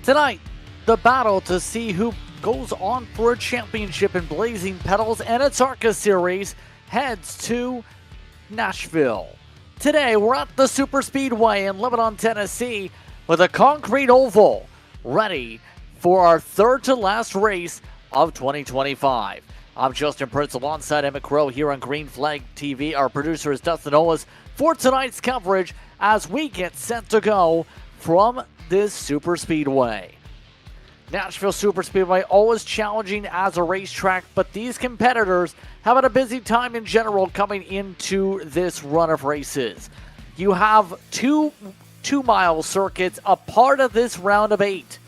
Tonight, the battle to see who goes on for a championship in Blazing Pedals and its ARCA Series heads to Nashville. Today, we're at the Superspeedway in Lebanon, Tennessee, with a concrete oval ready for our third to last race of 2025. I'm Justin Prince alongside Emmett Crow here on Green Flag TV. Our producer is Dustin Olas for tonight's coverage as we get set to go from this Superspeedway. Nashville Superspeedway always challenging as a racetrack, but these competitors have had a busy time in general coming into this run of races. You have two mile circuits a part of this round of 8,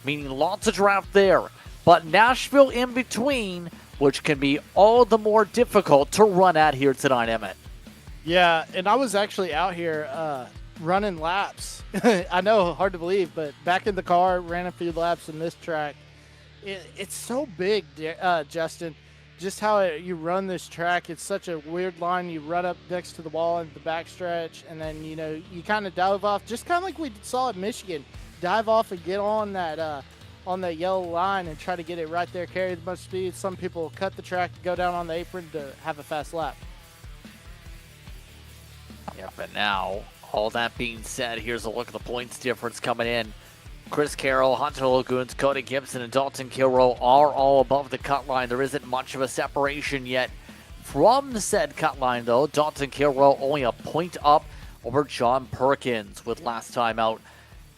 meaning lots of draft there, but Nashville in between, which can be all the more difficult to run at here tonight, Emmett. Yeah, and I was actually out here running laps. I know, hard to believe, but back in the car, ran a few laps in this track. It's so big, Justin, just how you run this track. It's such a weird line. You run up next to the wall in the backstretch, and then, you kind of dive off, just kind of like we saw at Michigan. Dive off and get on that yellow line and try to get it right there, carry as much speed. Some people cut the track, go down on the apron to have a fast lap. Yeah, but now, all that being said, here's a look at the points difference coming in. Chris Carroll, Hunter Lagoons, Cody Gibson, and Dalton Kilroe are all above the cut line. There isn't much of a separation yet from the said cut line, though. Dalton Kilroe only a point up over John Perkins with last time out.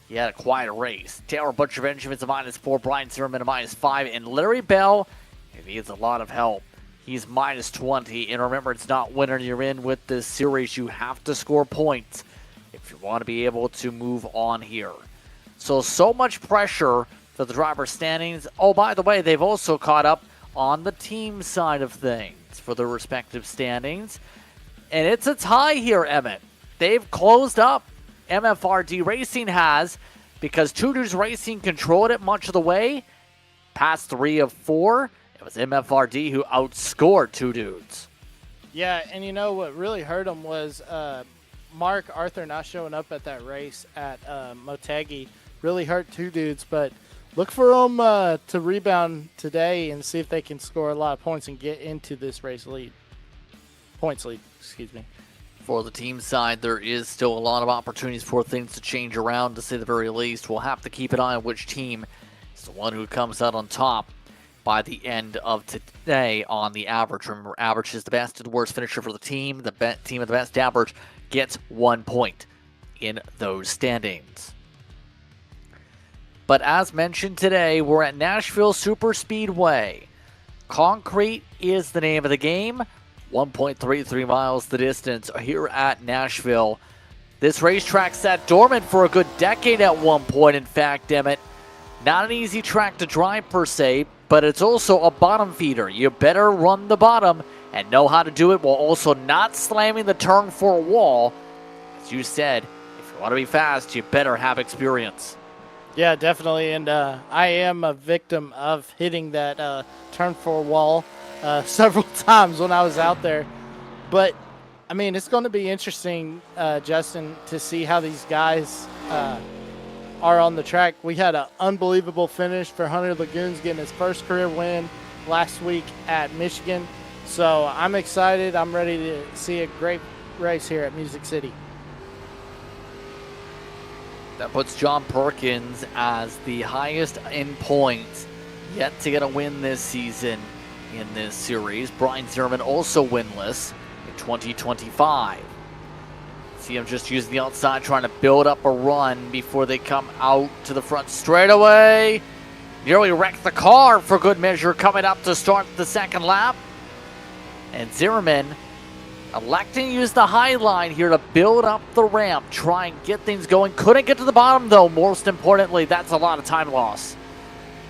He had a quiet race. Taylor Butcher Benjamin's a -4, Brian Zimmerman a -5, and Larry Bell, he needs a lot of help. He's -20, and remember, it's not winner you're in with this series. You have to score points if you want to be able to move on here. So much pressure for the driver standings. Oh, by the way, they've also caught up on the team side of things for their respective standings. And it's a tie here, Emmett. They've closed up. MFRD Racing has, because Two Dudes Racing controlled it much of the way. Past 3 of 4, it was MFRD who outscored Two Dudes. Yeah, and what really hurt them was Mark Arthur not showing up at that race at Motegi. Really hurt Two Dudes, but look for them to rebound today and see if they can score a lot of points and get into this race lead. Points lead, excuse me. For the team side, there is still a lot of opportunities for things to change around, to say the very least. We'll have to keep an eye on which team is the one who comes out on top by the end of today on the average. Remember, average is the best and the worst finisher for the team. The team with the best average gets 1 point in those standings. But as mentioned today, we're at Nashville Superspeedway. Concrete is the name of the game. 1.33 miles the distance here at Nashville. This racetrack sat dormant for a good decade at one point, in fact, Emmett. Not an easy track to drive per se, but it's also a bottom feeder. You better run the bottom and know how to do it while also not slamming the turn for a wall. As you said, if you want to be fast, you better have experience. Yeah, definitely, and I am a victim of hitting that turn for a wall several times when I was out there. But, it's going to be interesting, Justin, to see how these guys are on the track. We had an unbelievable finish for Hunter Lagoons getting his first career win last week at Michigan. So I'm excited. I'm ready to see a great race here at Music City. That puts John Perkins as the highest in points yet to get a win this season in this series. Brian Zimmerman also winless in 2025. See him just using the outside, trying to build up a run before they come out to the front straightaway. Nearly wrecked the car for good measure coming up to start the second lap. And Zimmerman electing to use the high line here to build up the ramp, try and get things going. Couldn't get to the bottom, though. Most importantly, that's a lot of time loss.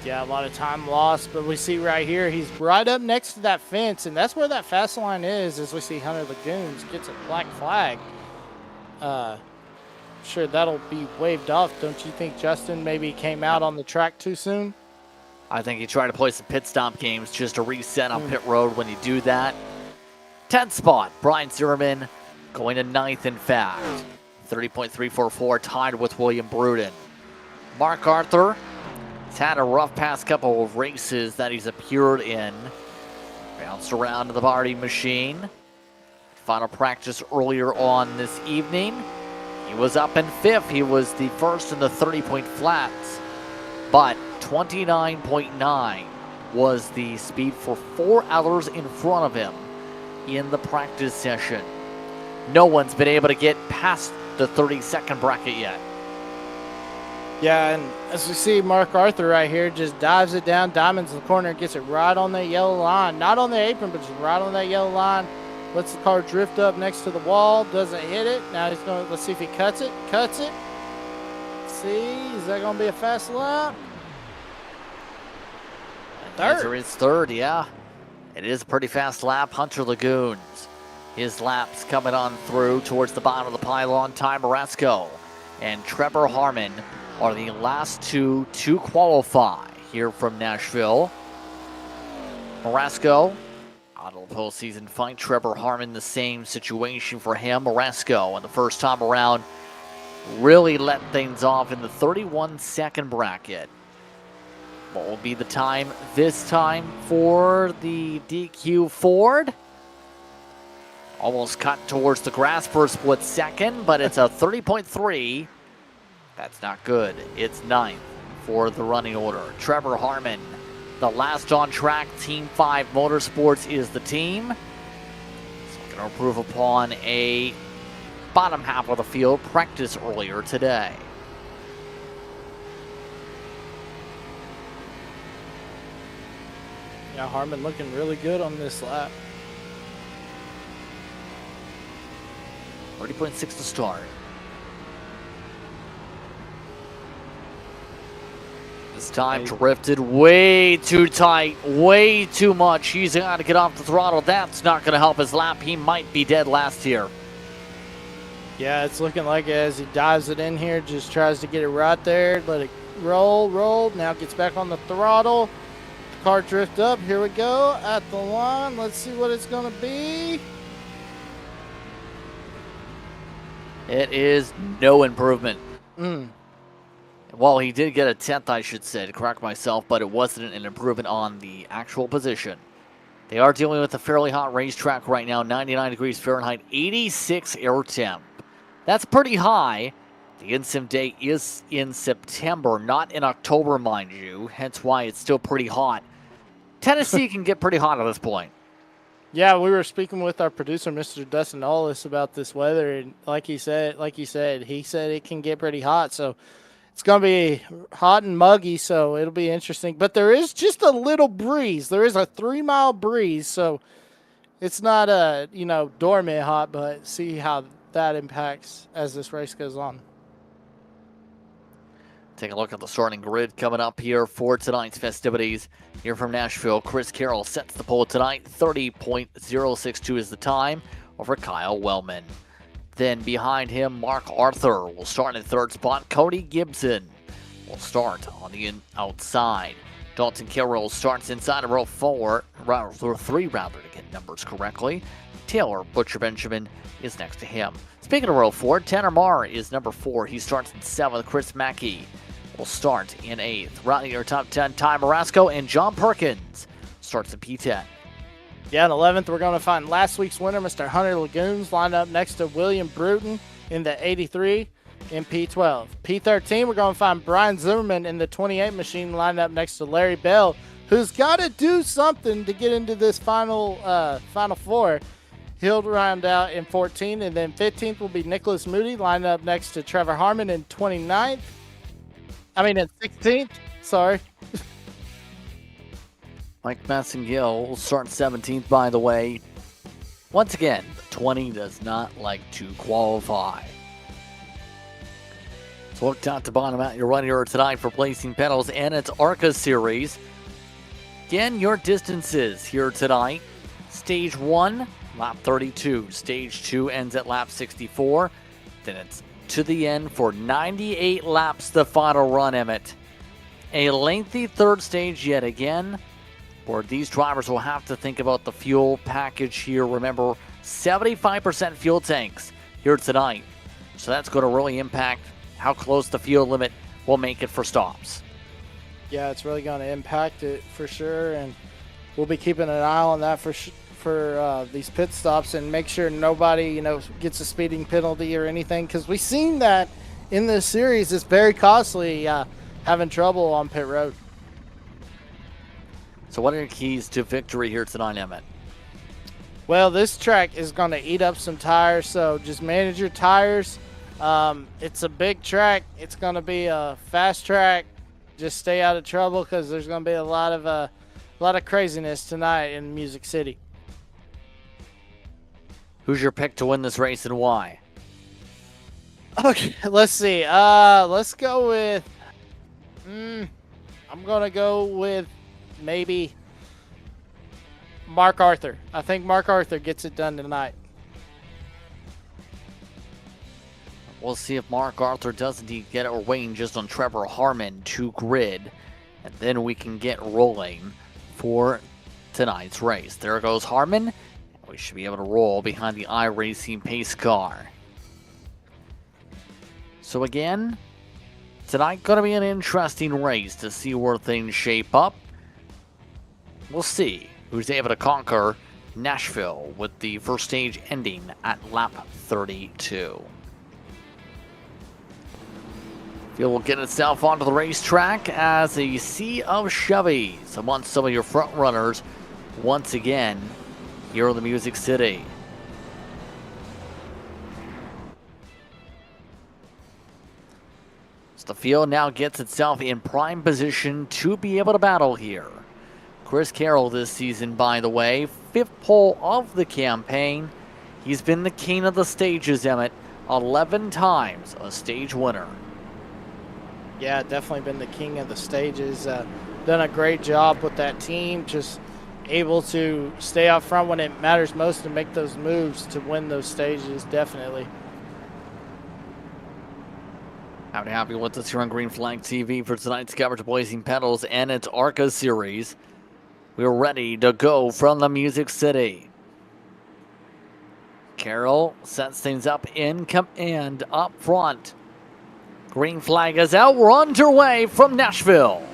Yeah, a lot of time lost, but we see right here, he's right up next to that fence, and that's where that fast line is, as we see Hunter Lagoons gets a black flag. Sure, that'll be waved off. Don't you think Justin maybe came out on the track too soon? I think he tried to play some pit stop games just to reset on pit road when you do that. 10th spot, Brian Zimmerman going to 9th, in fact. 30.344, tied with William Bruden. Mark Arthur He's had a rough past couple of races that he's appeared in. Bounced around in the party machine. Final practice earlier on this evening. He was up in 5th. He was the first in the 30-point flats. But 29.9 was the speed for 4 others in front of him in the practice session. No one's been able to get past the 30-second bracket yet. Yeah, and as we see, Mark Arthur right here just dives it down, diamonds in the corner, gets it right on that yellow line. Not on the apron, but just right on that yellow line. Lets the car drift up next to the wall, doesn't hit it. Now he's going to, let's see if he cuts it. Cuts it. Let's see, is that going to be a fast lap? Third. It's third, yeah. It is a pretty fast lap. Hunter Lagoons. His laps coming on through towards the bottom of the pylon. Ty Marasco and Trevor Harmon are the last two to qualify here from Nashville. Marasco out of the postseason fight. Trevor Harmon, the same situation for him. Marasco, and the first time around, really let things off in the 31-second bracket. What will be the time this time for the DQ Ford? Almost cut towards the grass for a split second, but it's a 30.3. That's not good. It's 9th for the running order. Trevor Harmon, the last on track. Team 5 Motorsports is the team. So going to improve upon a bottom half of the field practice earlier today. Yeah, Harmon looking really good on this lap. 30.6 to start. This time drifted way too tight, way too much. He's got to get off the throttle. That's not going to help his lap. He might be dead last here. Yeah, it's looking like it as he dives it in here, just tries to get it right there, let it roll. Now gets back on the throttle. Car drift up. Here we go at the line. Let's see what it's going to be. It is no improvement. Well, he did get a 10th, I should say, to correct myself, but it wasn't an improvement on the actual position. They are dealing with a fairly hot racetrack right now, 99 degrees Fahrenheit, 86 air temp. That's pretty high. The in-sim day is in September, not in October, mind you, hence why it's still pretty hot. Tennessee can get pretty hot at this point. Yeah, we were speaking with our producer, Mr. Dustin Ollis, about this weather, and like he said it can get pretty hot, so it's going to be hot and muggy, so it'll be interesting. But there is just a little breeze. There is a 3-mile breeze, so it's not a, dormant hot, but see how that impacts as this race goes on. Take a look at the starting grid coming up here for tonight's festivities. Here from Nashville, Chris Carroll sets the pole tonight. 30.062 is the time over Kyle Wellman. Then behind him, Mark Arthur will start in third spot. Cody Gibson will start on the outside. Dalton Carroll starts inside of row 3 to get numbers correctly. Taylor Butcher Benjamin is next to him. Speaking of row 4, Tanner Marr is number 4. He starts in 7th. Chris Mackey will start in 8th. Rounding your top 10, Ty Marasco and John Perkins starts in P10. Yeah, in 11th, we're going to find last week's winner, Mr. Hunter Lagoons, lined up next to William Bruton in the 83 in P12. P13, we're going to find Brian Zimmerman in the 28 machine, lined up next to Larry Bell, who's got to do something to get into this final four. He'll round out in 14, and then 15th will be Nicholas Moody, lined up next to Trevor Harmon in 29th. In 16th. Sorry. Mike Massengill will start 17th, by the way. Once again, 20 does not like to qualify. So look top to bottom out your running order tonight for Blazing Pedals and its ARCA Series. Again, your distances here tonight. Stage 1, lap 32. Stage 2 ends at lap 64. Then it's to the end for 98 laps, the final run, Emmett. A lengthy third stage yet again, where these drivers will have to think about the fuel package here. Remember, 75% fuel tanks here tonight. So that's going to really impact how close the fuel limit will make it for stops. Yeah, it's really going to impact it for sure, and we'll be keeping an eye on that for these pit stops and make sure nobody, gets a speeding penalty or anything, because we've seen that in this series. It's very costly having trouble on pit road. So what are your keys to victory here tonight, Emmett? Well, this track is going to eat up some tires, so just manage your tires. It's a big track. It's going to be a fast track. Just stay out of trouble, because there's going to be a lot of craziness tonight in Music City. Who's your pick to win this race and why? Okay, let's see. Let's go with. I'm going to go with maybe Mark Arthur. I think Mark Arthur gets it done tonight. We'll see if Mark Arthur does indeed get it weighing just on Trevor Harmon to grid, and then we can get rolling for tonight's race. There goes Harmon. We should be able to roll behind the iRacing pace car. So again, tonight going to be an interesting race to see where things shape up. We'll see who's able to conquer Nashville with the first stage ending at lap 32. Field will get itself onto the racetrack as a sea of Chevys amongst some of your front runners once again here in the Music City. So the field now gets itself in prime position to be able to battle here. Chris Carroll this season, by the way, 5th pole of the campaign. He's been the king of the stages, Emmett, 11 times a stage winner. Yeah, definitely been the king of the stages. Done a great job with that team, just able to stay out front when it matters most and make those moves to win those stages, definitely. Happy with us here on Green Flag TV for tonight's coverage of Blazing Pedals and its ARCA Series. We're ready to go from the Music City. Carroll sets things up in command up front. Green flag is out. We're underway from Nashville.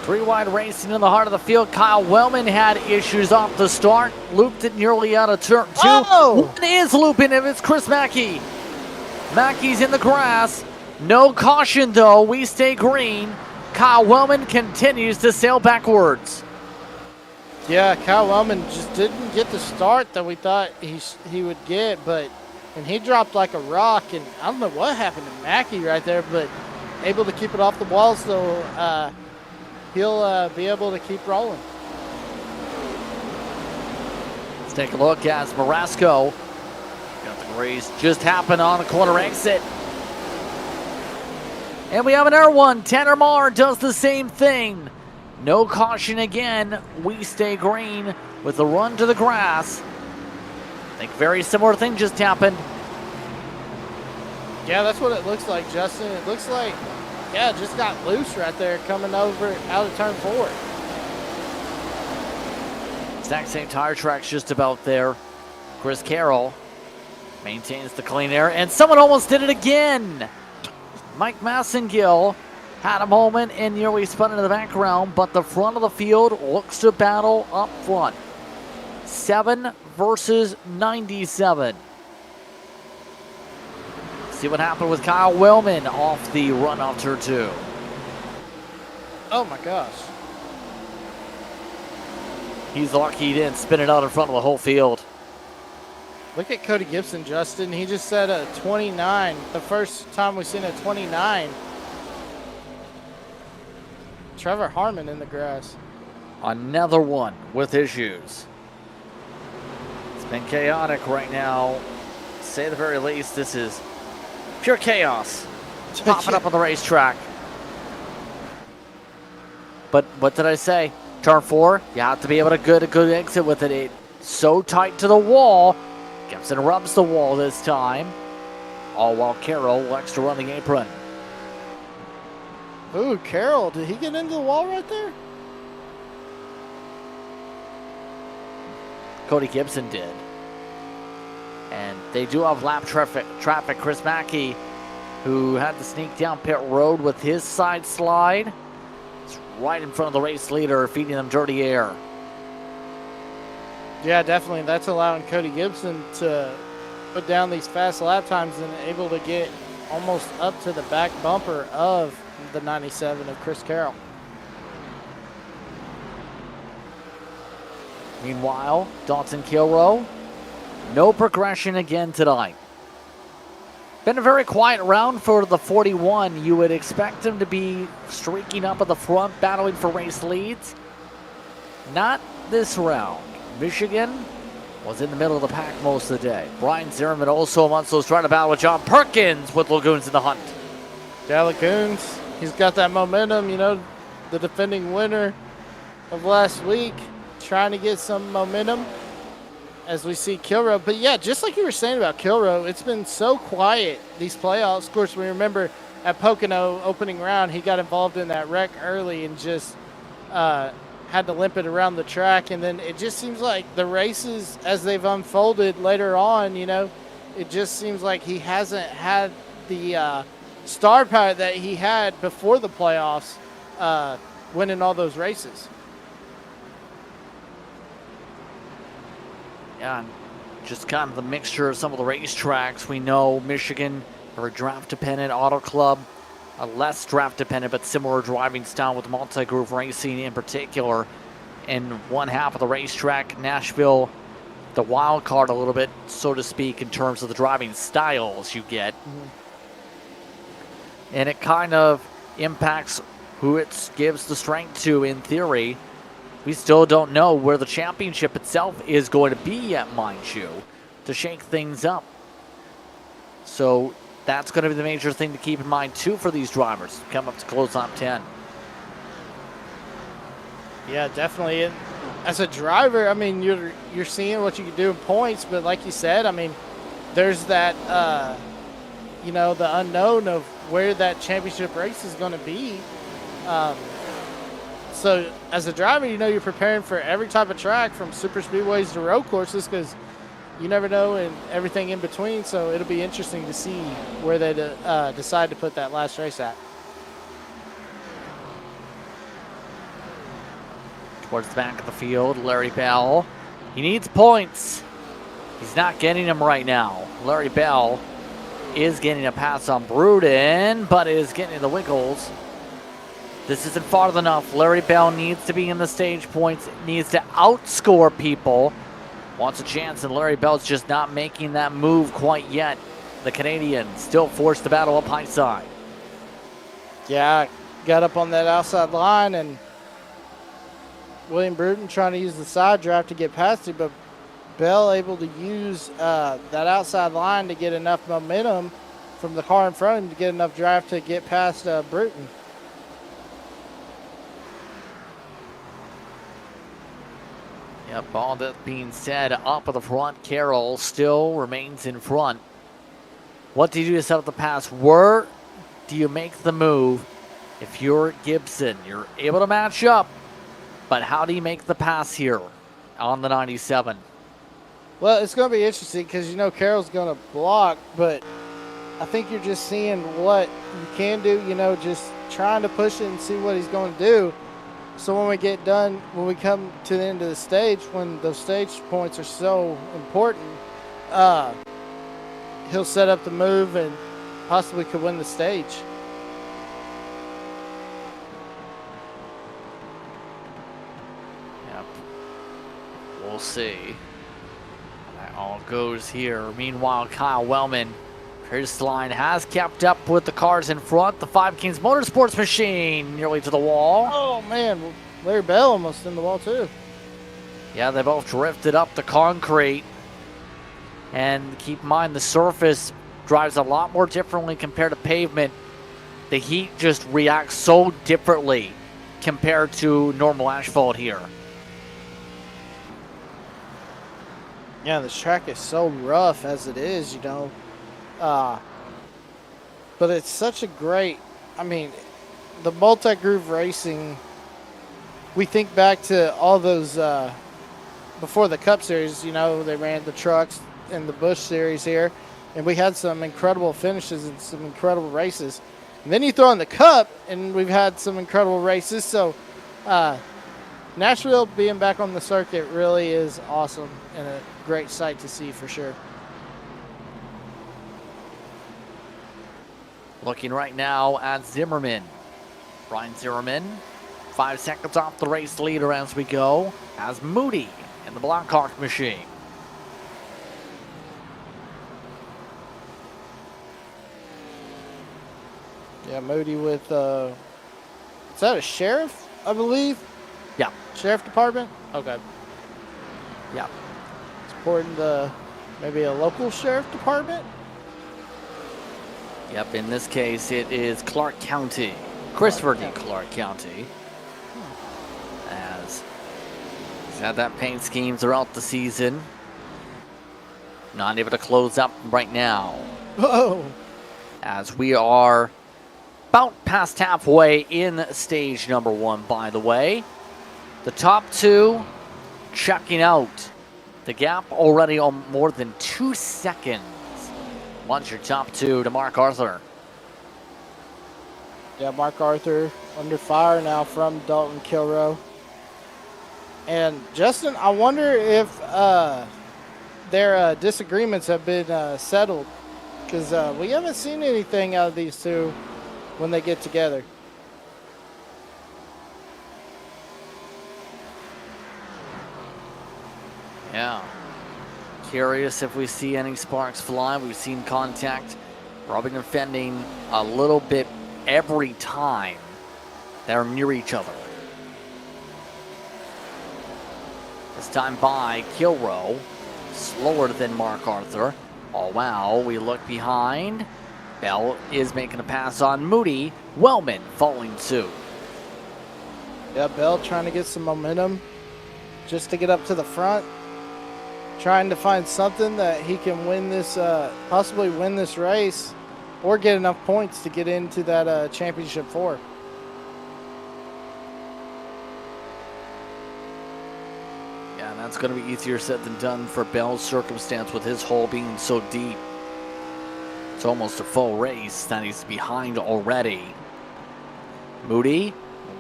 Three wide racing in the heart of the field. Kyle Wellman had issues off the start. Looped it nearly out of turn 2. Oh! One is looping him. It's Chris Mackey. Mackey's in the grass. No caution, though. We stay green. Kyle Wellman continues to sail backwards. Yeah, Kyle Wellman just didn't get the start that we thought he would get, and he dropped like a rock, and I don't know what happened to Mackey right there, but able to keep it off the walls, so he'll be able to keep rolling. Let's take a look as Marasco got the race just happened on a corner exit. And we have another one. Tanner Marr does the same thing. No caution again. We stay green with the run to the grass. I think very similar thing just happened. Yeah, that's what it looks like, Justin. It looks like, yeah, it just got loose right there coming over out of turn 4. Exact same tire tracks just about there. Chris Carroll maintains the clean air, and someone almost did it again. Mike Massengill had a moment and nearly spun into the background, but the front of the field looks to battle up front. 7 versus 97. See what happened with Kyle Wellman off the run off turn 2. Oh my gosh. He's lucky he didn't spin it out in front of the whole field. Look at Cody Gibson, Justin. He just said a 29. The first time we've seen a 29. Trevor Harmon in the grass. Another one with issues. It's been chaotic right now. To say the very least, this is pure chaos. It's popping up on the racetrack. But what did I say? Turn 4, you have to be able to get a good exit with it. so tight to the wall. Gibson rubs the wall this time. All while Carroll likes to run the apron. Ooh, Carroll, did he get into the wall right there? Cody Gibson did. And they do have lap traffic. Chris Mackey, who had to sneak down pit road with his side slide. It's right in front of the race leader, feeding them dirty air. Yeah, definitely. That's allowing Cody Gibson to put down these fast lap times and able to get almost up to the back bumper of the 97 of Chris Carroll. Meanwhile, Dalton Kilrow, no progression again tonight. Been a very quiet round for the 41. You would expect him to be streaking up at the front, battling for race leads. Not this round. Michigan was in the middle of the pack most of the day. Brian Zimmerman also amongst those trying to battle with John Perkins with Lagoons in the hunt. Yeah, Lagoons, he's got that momentum, you know, the defending winner of last week, trying to get some momentum as we see Kilrow. But yeah, just like you were saying about Kilrow, it's been so quiet these playoffs. Of course, we remember at Pocono opening round, he got involved in that wreck early and just had to limp it around the track. And then it just seems like the races, as they've unfolded later on, you know, it just seems like he hasn't had the star power that he had before the playoffs, winning all those races. Yeah, just kind of the mixture of some of the racetracks. We know Michigan are a draft-dependent auto club, a less draft-dependent but similar driving style with multi-groove racing in particular. In one half of the racetrack, Nashville, the wild card a little bit, so to speak, in terms of the driving styles you get. Mm-hmm. And it kind of impacts who it gives the strength to in theory. We still don't know where the championship itself is going to be yet, mind you, to shake things up. So that's going to be the major thing to keep in mind, too, for these drivers. Come up to close lap 10. Yeah, definitely. And as a driver, I mean, you're seeing what you can do in points, but like you said, I mean, there's that, you know, the unknown of where that championship race is going to be. So as a driver, you know, you're preparing for every type of track from super speedways to road courses because you never know and everything in between. So it'll be interesting to see where they decide to put that last race at. Towards the back of the field, Larry Bell. He needs points. He's not getting them right now. Larry Bell is getting a pass on Bruden, but is getting the wiggles. This isn't far enough. Larry Bell needs to be in the stage points, needs to outscore people. Wants a chance, and Larry Bell's just not making that move quite yet. The Canadian still forced to battle up high side. Yeah, got up on that outside line, and William Bruden trying to use the side drive to get past it, but Bell able to use that outside line to get enough momentum from the car in front of him to get enough drive to get past Bruden. Yep, all that being said, up at the front, Carroll still remains in front. What do you do to set up the pass? Where do you make the move? If you're Gibson, you're able to match up, but how do you make the pass here on the 97? Well, it's going to be interesting because, you know, Carroll's going to block, but I think you're just seeing what you can do, you know, just trying to push it and see what he's going to do. So when we get done, when we come to the end of the stage, when those stage points are so important, he'll set up the move and possibly could win the stage. Yep. We'll see. That all goes here. Meanwhile, Kyle Wellman, his line has kept up with the cars in front. The Five Kings Motorsports machine nearly to the wall. Oh, man. Larry Bell almost in the wall, too. Yeah, they both drifted up the concrete. And keep in mind, the surface drives a lot more differently compared to pavement. The heat just reacts so differently compared to normal asphalt here. Yeah, this track is so rough as it is, you know. But it's such a great, I mean, the multi-groove racing, we think back to all those, before the Cup Series, you know, they ran the trucks in the Busch Series here, and we had some incredible finishes and some incredible races. And then you throw in the Cup, and we've had some incredible races. So Nashville being back on the circuit really is awesome and a great sight to see for sure. Looking right now at Zimmerman. Brian Zimmerman, 5 seconds off the race leader as we go, as Moody in the Blackhawk machine. Yeah, Moody with, is that a sheriff, I believe? Yeah. Sheriff Department? Okay. Yeah. Supporting maybe a local sheriff department? Yep, in this case, it is Clark County. Christopher D. Clark County. As he's had that paint scheme throughout the season. Not able to close up right now. Whoa! As we are about past halfway in stage number 1, by the way. The top 2 checking out. The gap already on more than 2 seconds. Launch your top 2 to Mark Arthur. Yeah, Mark Arthur under fire now from Dalton Kilrow. And Justin, I wonder if their disagreements have been settled, because we haven't seen anything out of these two when they get together. Yeah. Curious if we see any sparks fly. We've seen contact rubbing and fending a little bit every time they're near each other. This time by Kilrow, slower than Mark Arthur. Oh wow, we look behind. Bell is making a pass on Moody. Wellman following suit. Yeah, Bell trying to get some momentum just to get up to the front. Trying to find something that he can win this, possibly win this race, or get enough points to get into that championship 4. Yeah, and that's going to be easier said than done for Bell's circumstance with his hole being so deep. It's almost a full race that he's behind already. Moody,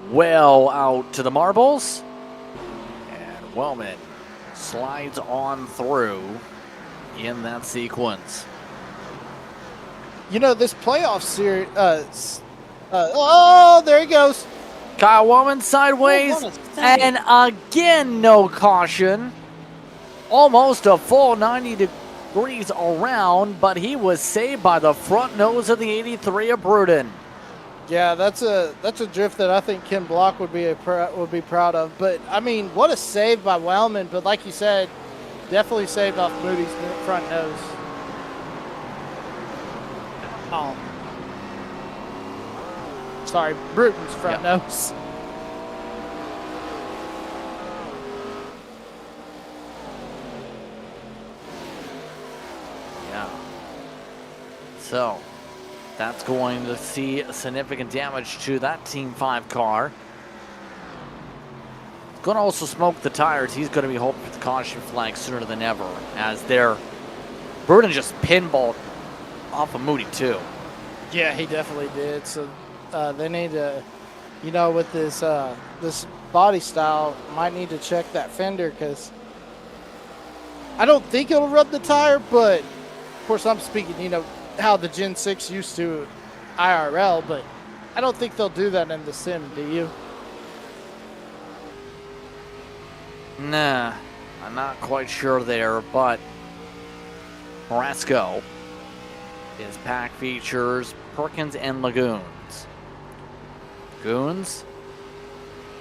well out to the marbles. And Wellman slides on through in that sequence. You know, this playoff series, oh, there he goes. Kyle Wellman sideways, and again no caution. Almost a full 90 degrees around, but he was saved by the front nose of the 83 of Bruden. Yeah, that's a drift that I think Ken Block would be proud of. But I mean, what a save by Wellman! But like you said, definitely saved off Moody's front nose. Oh, sorry, Bruton's front nose. Yeah. So that's going to see significant damage to that Team 5 car. It's going to also smoke the tires. He's going to be hoping for the caution flag sooner than ever, as Bruden just pinballed off of Moody too. Yeah, he definitely did. So they need to, you know, with this this body style, might need to check that fender, because I don't think it'll rub the tire, but of course I'm speaking, you know, how the Gen 6 used to IRL, but I don't think they'll do that in the sim, do you? Nah, I'm not quite sure there, but Morasco, his pack features Perkins and Lagoons. Lagoons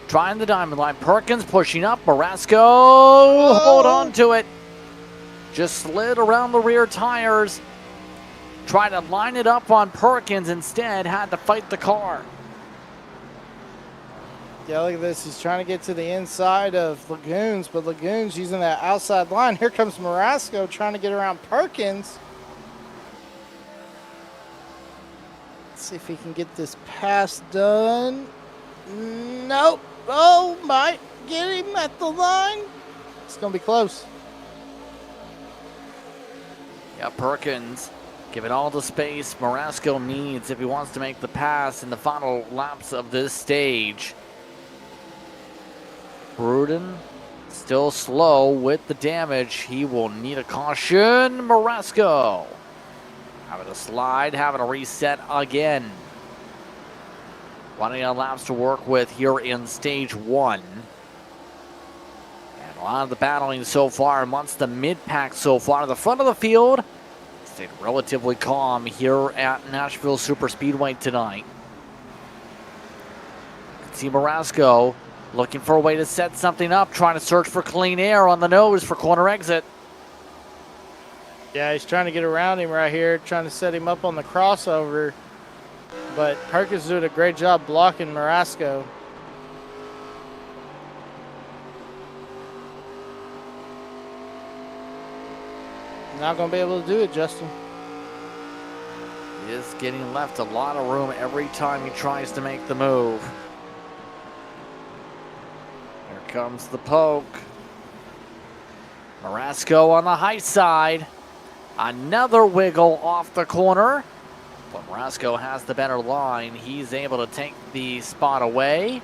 trying the diamond line. Perkins pushing up. Morasco, hold on to it. Just slid around the rear tires. Tried to line it up on Perkins, instead had to fight the car. Yeah, look at this. He's trying to get to the inside of Lagoons, but Lagoons using that outside line. Here comes Marasco trying to get around Perkins. Let's see if he can get this pass done. Nope. Oh, might get him at the line. It's going to be close. Yeah, Perkins giving all the space Marasco needs if he wants to make the pass in the final laps of this stage. Bruden still slow with the damage. He will need a caution. Marasco having a slide, having a reset again. Running out of laps to work with here in stage 1. And a lot of the battling so far amongst the mid-pack so far. The front of the field stayed relatively calm here at Nashville Superspeedway tonight. You can see Marasco looking for a way to set something up, trying to search for clean air on the nose for corner exit. Yeah, he's trying to get around him right here, trying to set him up on the crossover. But Perkins doing a great job blocking Marasco. Not going to be able to do it, Justin. He is getting left a lot of room every time he tries to make the move. Here comes the poke. Marasco on the high side. Another wiggle off the corner. But Marasco has the better line. He's able to take the spot away.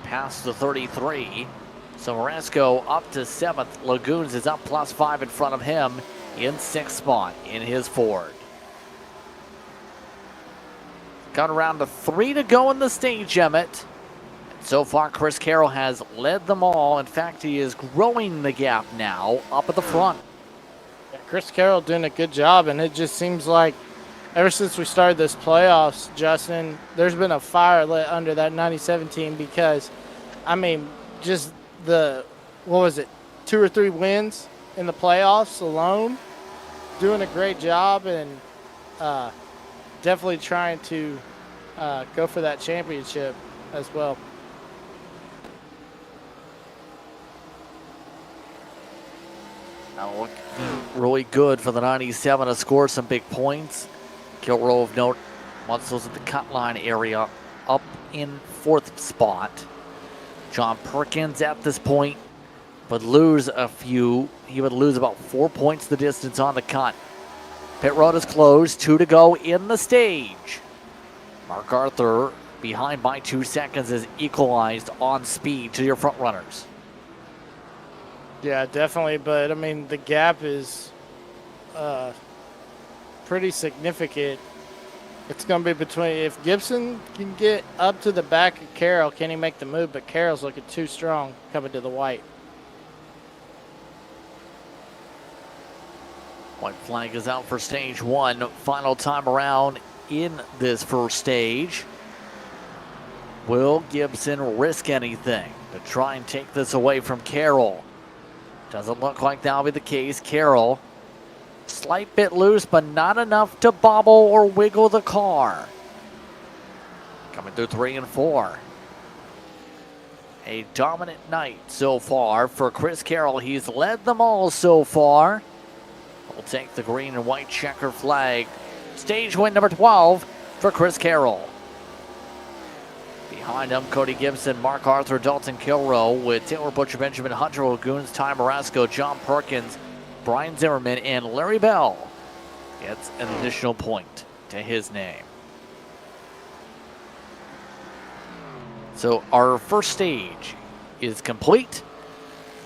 Past the 33. So Marasco up to 7th. Lagoons is up +5 in front of him in 6th spot in his Ford. Got around to 3 to go in the stage, Emmett. So far, Chris Carroll has led them all. In fact, he is growing the gap now up at the front. Yeah, Chris Carroll doing a good job, and it just seems like ever since we started this playoffs, Justin, there's been a fire lit under that 97 team because, I mean, just the, 2 or 3 wins in the playoffs alone, doing a great job and definitely trying to go for that championship as well. Now looking really good for the 97 to score some big points. Kilrow of note, once those at the cut line area, up in 4th spot. John Perkins at this point would lose a few. He would lose about 4 points the distance on the cut. Pit road is closed, 2 to go in the stage. Mark Arthur behind by 2 seconds is equalized on speed to your front runners. Yeah, definitely, but I mean the gap is pretty significant. It's going to be between, if Gibson can get up to the back of Carroll, can he make the move? But Carroll's looking too strong coming to the white. White flag is out for stage 1. Final time around in this first stage. Will Gibson risk anything to try and take this away from Carroll? Doesn't look like that'll be the case. Carroll, slight bit loose, but not enough to bobble or wiggle the car. Coming through 3 and 4. A dominant night so far for Chris Carroll. He's led them all so far. We'll take the green and white checker flag. Stage win number 12 for Chris Carroll. Behind him, Cody Gibson, Mark Arthur, Dalton Kilrow, with Taylor Butcher, Benjamin Hunter, Lagoons, Ty Marasco, John Perkins, Brian Zimmerman, and Larry Bell gets an additional point to his name. So our first stage is complete.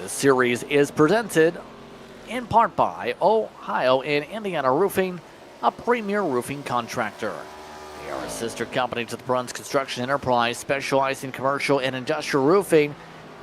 The series is presented in part by Ohio and Indiana Roofing, a premier roofing contractor. They are a sister company to the Bruns Construction Enterprise, specializing in commercial and industrial roofing.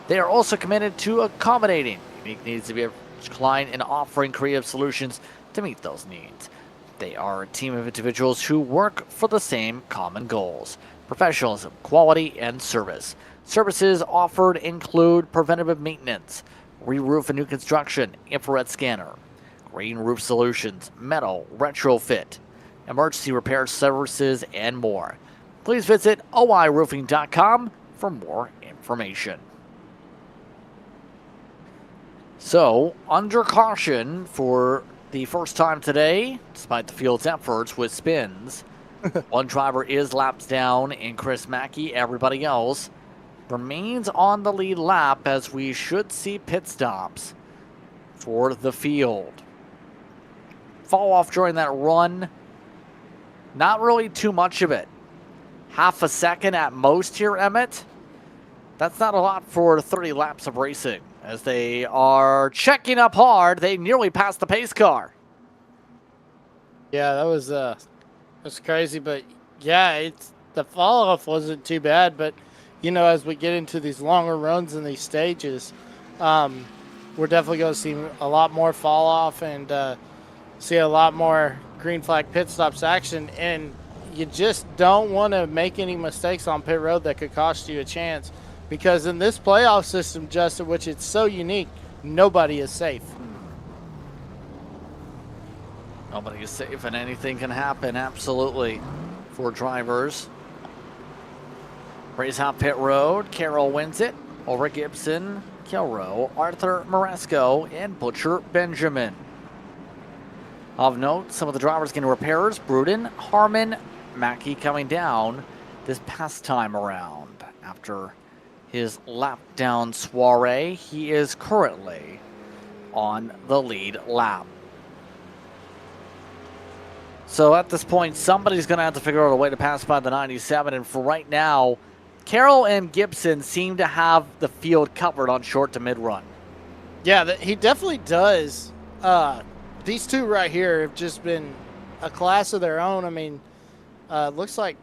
They are also committed to accommodating unique needs of each client and offering creative solutions to meet those needs. They are a team of individuals who work for the same common goals: professionalism, quality, and service. Services offered include preventative maintenance, re-roof and new construction, infrared scanner, green roof solutions, metal, retrofit, emergency repair services, and more. Please visit oiroofing.com for more information. So, under caution for the first time today, despite the field's efforts with spins, one driver is laps down in Chris Mackey. Everybody else remains on the lead lap as we should see pit stops for the field. Fall off during that run, not really too much of it. Half a second at most here, Emmett. That's not a lot for 30 laps of racing. As they are checking up hard, they nearly passed the pace car. Yeah, that was crazy, but yeah, the fall off wasn't too bad. But you know, as we get into these longer runs in these stages, we're definitely going to see a lot more fall off and see a lot more green flag pit stops action. And you just don't want to make any mistakes on pit road that could cost you a chance. Because in this playoff system, Justin, which it's so unique, nobody is safe. Nobody is safe and anything can happen, absolutely, for drivers. Race hop pit road, Carroll wins it over Gibson, Kilroe, Arthur Maresco, and Butcher Benjamin. Of note, some of the drivers getting repairs, Bruden, Harmon, Mackey coming down this past time around after his lap down soiree. He is currently on the lead lap. So at this point, somebody's going to have to figure out a way to pass by the 97. And for right now, Carroll and Gibson seem to have the field covered on short to mid-run. Yeah, he definitely does. These two right here have just been a class of their own. I mean, looks like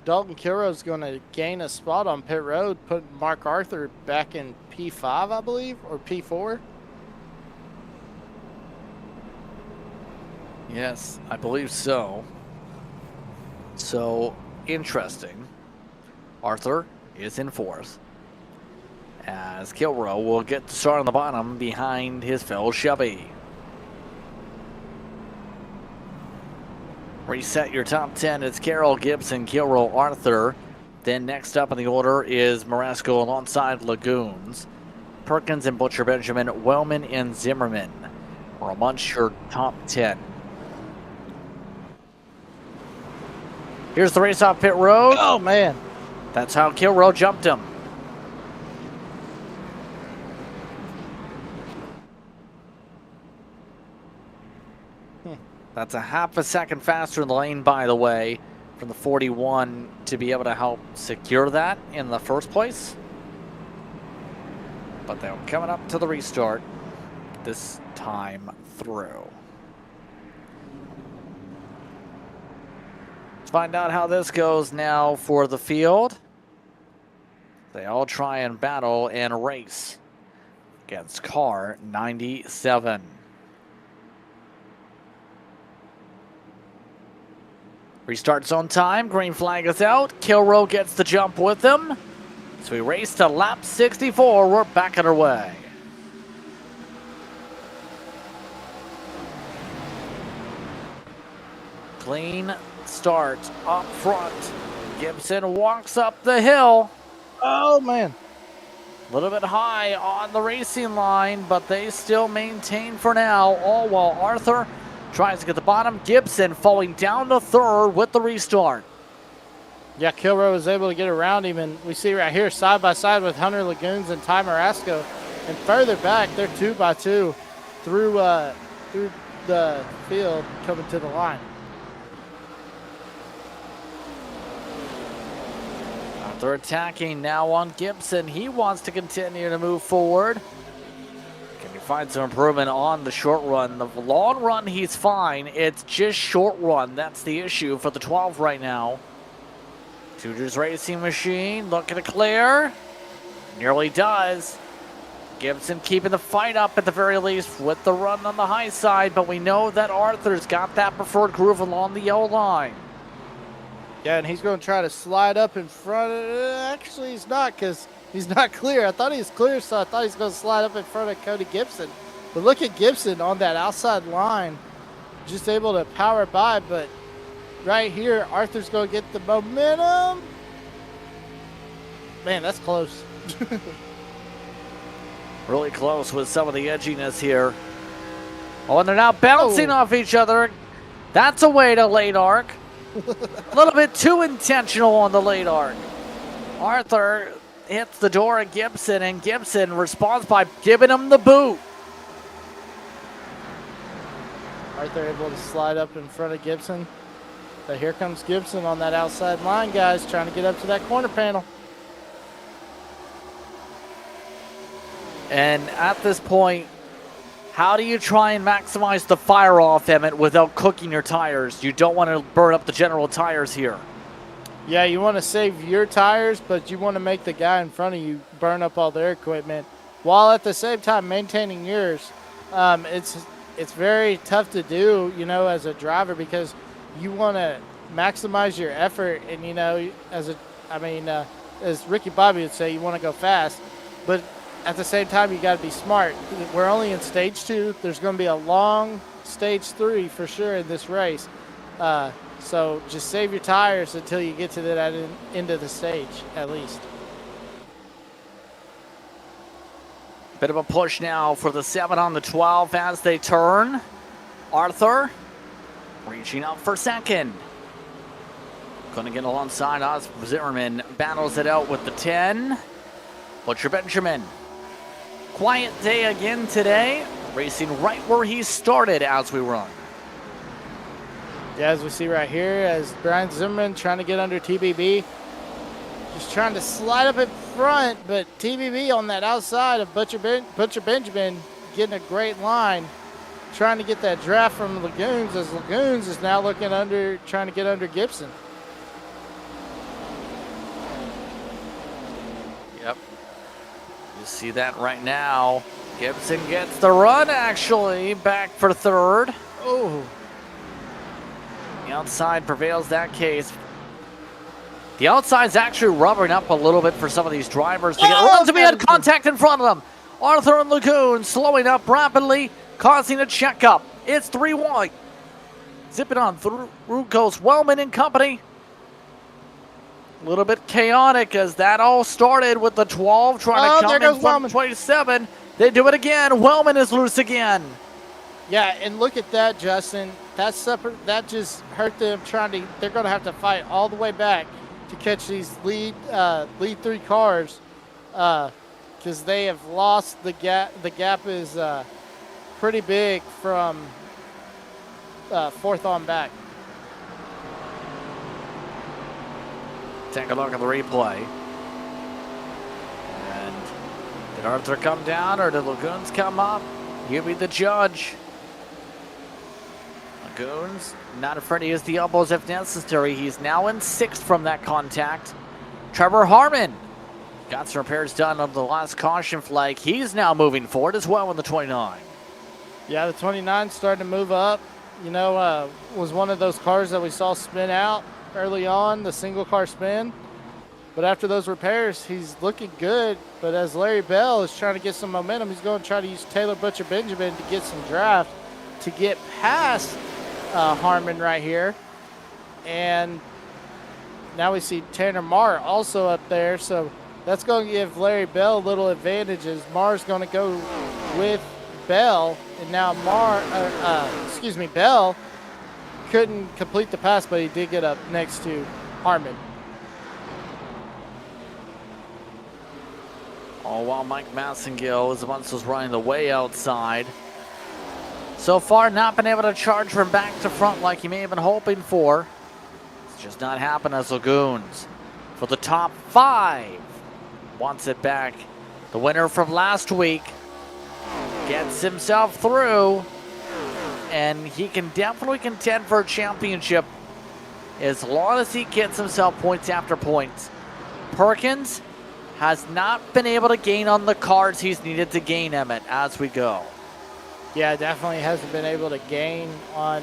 Dalton Kilroe's going to gain a spot on pit road, put Mark Arthur back in P5, I believe, or P4. Yes, I believe so. So, interesting. Arthur is in fourth, as Kilroe will get to start on the bottom behind his fellow Chevy. Reset your top 10. It's Carroll, Gibson, Kilroe, Arthur. Then next up in the order is Maresco alongside Lagoons. Perkins and Butcher Benjamin, Wellman and Zimmerman. Or amongst your top 10. Here's the race off pit road. Oh, man. That's how Kilroe jumped him. That's a half a second faster in the lane, by the way, from the 41 to be able to help secure that in the first place. But they're coming up to the restart this time through. Let's find out how this goes now for the field. They all try and battle and race against car 97. Restarts on time. Green flag is out. Kilroe gets the jump with them. So we race to lap 64. We're back on our way. Clean start up front. Gibson walks up the hill. Oh, man. A little bit high on the racing line, but they still maintain for now. All while Arthur tries to get the bottom. Gibson falling down to third with the restart. Yeah, Kilroe was able to get around him, and we see right here side by side with Hunter Lagoons and Ty Marasco. And further back, they're 2 by 2 through the field coming to the line. They're attacking now on Gibson. He wants to continue to move forward. Can he find some improvement on the short run? The long run, he's fine. It's just short run. That's the issue for the 12 right now. Tudor's Racing Machine looking to clear. Nearly does. Gibson keeping the fight up at the very least with the run on the high side, but we know that Arthur's got that preferred groove along the yellow line. Yeah, and he's going to try to slide up in front of it. Actually, he's not, because he's not clear. I thought he was clear, so I thought he was going to slide up in front of Cody Gibson. But look at Gibson on that outside line, just able to power by. But right here, Arthur's going to get the momentum. Man, that's close. Really close with some of the edginess here. Oh, and they're now bouncing off each other. That's a way to late arc. A little bit too intentional on the late arc. Arthur hits the door of Gibson, and Gibson responds by giving him the boot. Arthur able to slide up in front of Gibson. But here comes Gibson on that outside line, guys, trying to get up to that corner panel. And at this point, how do you try and maximize the fire off, Emmett, without cooking your tires? You don't want to burn up the general tires here. Yeah, you want to save your tires, but you want to make the guy in front of you burn up all their equipment, while at the same time maintaining yours. It's very tough to do, you know, as a driver, because you want to maximize your effort, and you know, as Ricky Bobby would say, you want to go fast, but at the same time, you got to be smart. We're only in stage 2. There's going to be a long stage 3 for sure in this race. So just save your tires until you get to that end of the stage, at least. Bit of a push now for the 7 on the 12 as they turn. Arthur reaching up for second. Couldn't get alongside us. Zimmerman battles it out with the 10. Butcher Benjamin. Quiet day again today. Racing right where he started as we run. Yeah, as we see right here, as Brian Zimmerman trying to get under TBB. Just trying to slide up in front, but TBB on that outside of Butcher Benjamin getting a great line. Trying to get that draft from Lagoons, as Lagoons is now looking under, trying to get under Gibson. Yep. You see that right now. Gibson gets the run, actually, back for third. Oh. The outside prevails that case. The outside's actually rubbering up a little bit for some of these drivers. They get to had contact in front of them. Arthur and Lagoon slowing up rapidly, causing a checkup. It's 3 wide. Zipping on through goes Wellman and company. A little bit chaotic as that all started with the 12 trying to come in from 27. They do it again. Wellman is loose again. Yeah, and look at that, Justin. That's separate. That just hurt them. They're going to have to fight all the way back to catch these lead 3 cars, because they have lost the gap. The gap is pretty big from 4th on back. Take a look at the replay. And did Arthur come down or did Lagoons come up? You be the judge. Lagoons not afraid to use the elbows if necessary. He's now in 6th from that contact. Trevor Harmon got some repairs done on the last caution flag. He's now moving forward as well in the 29. Yeah, the 29 starting to move up. You know, was one of those cars that we saw spin out early on, the single car spin. But after those repairs, he's looking good. But as Larry Bell is trying to get some momentum, he's going to try to use Taylor Butcher Benjamin to get some draft to get past Harmon right here. And now we see Tanner Marr also up there. So that's going to give Larry Bell a little advantages. Marr's going to go with Bell. And now Bell couldn't complete the pass, but he did get up next to Harmon. All while Mike Massengill is the one who's running the way outside. So far, not been able to charge from back to front like he may have been hoping for. It's just not happened as Lagoons for the top 5. Wants it back. The winner from last week gets himself through, and he can definitely contend for a championship as long as he gets himself points after points. Perkins has not been able to gain on the cards he's needed to gain, Emmett, as we go. Yeah, definitely hasn't been able to gain on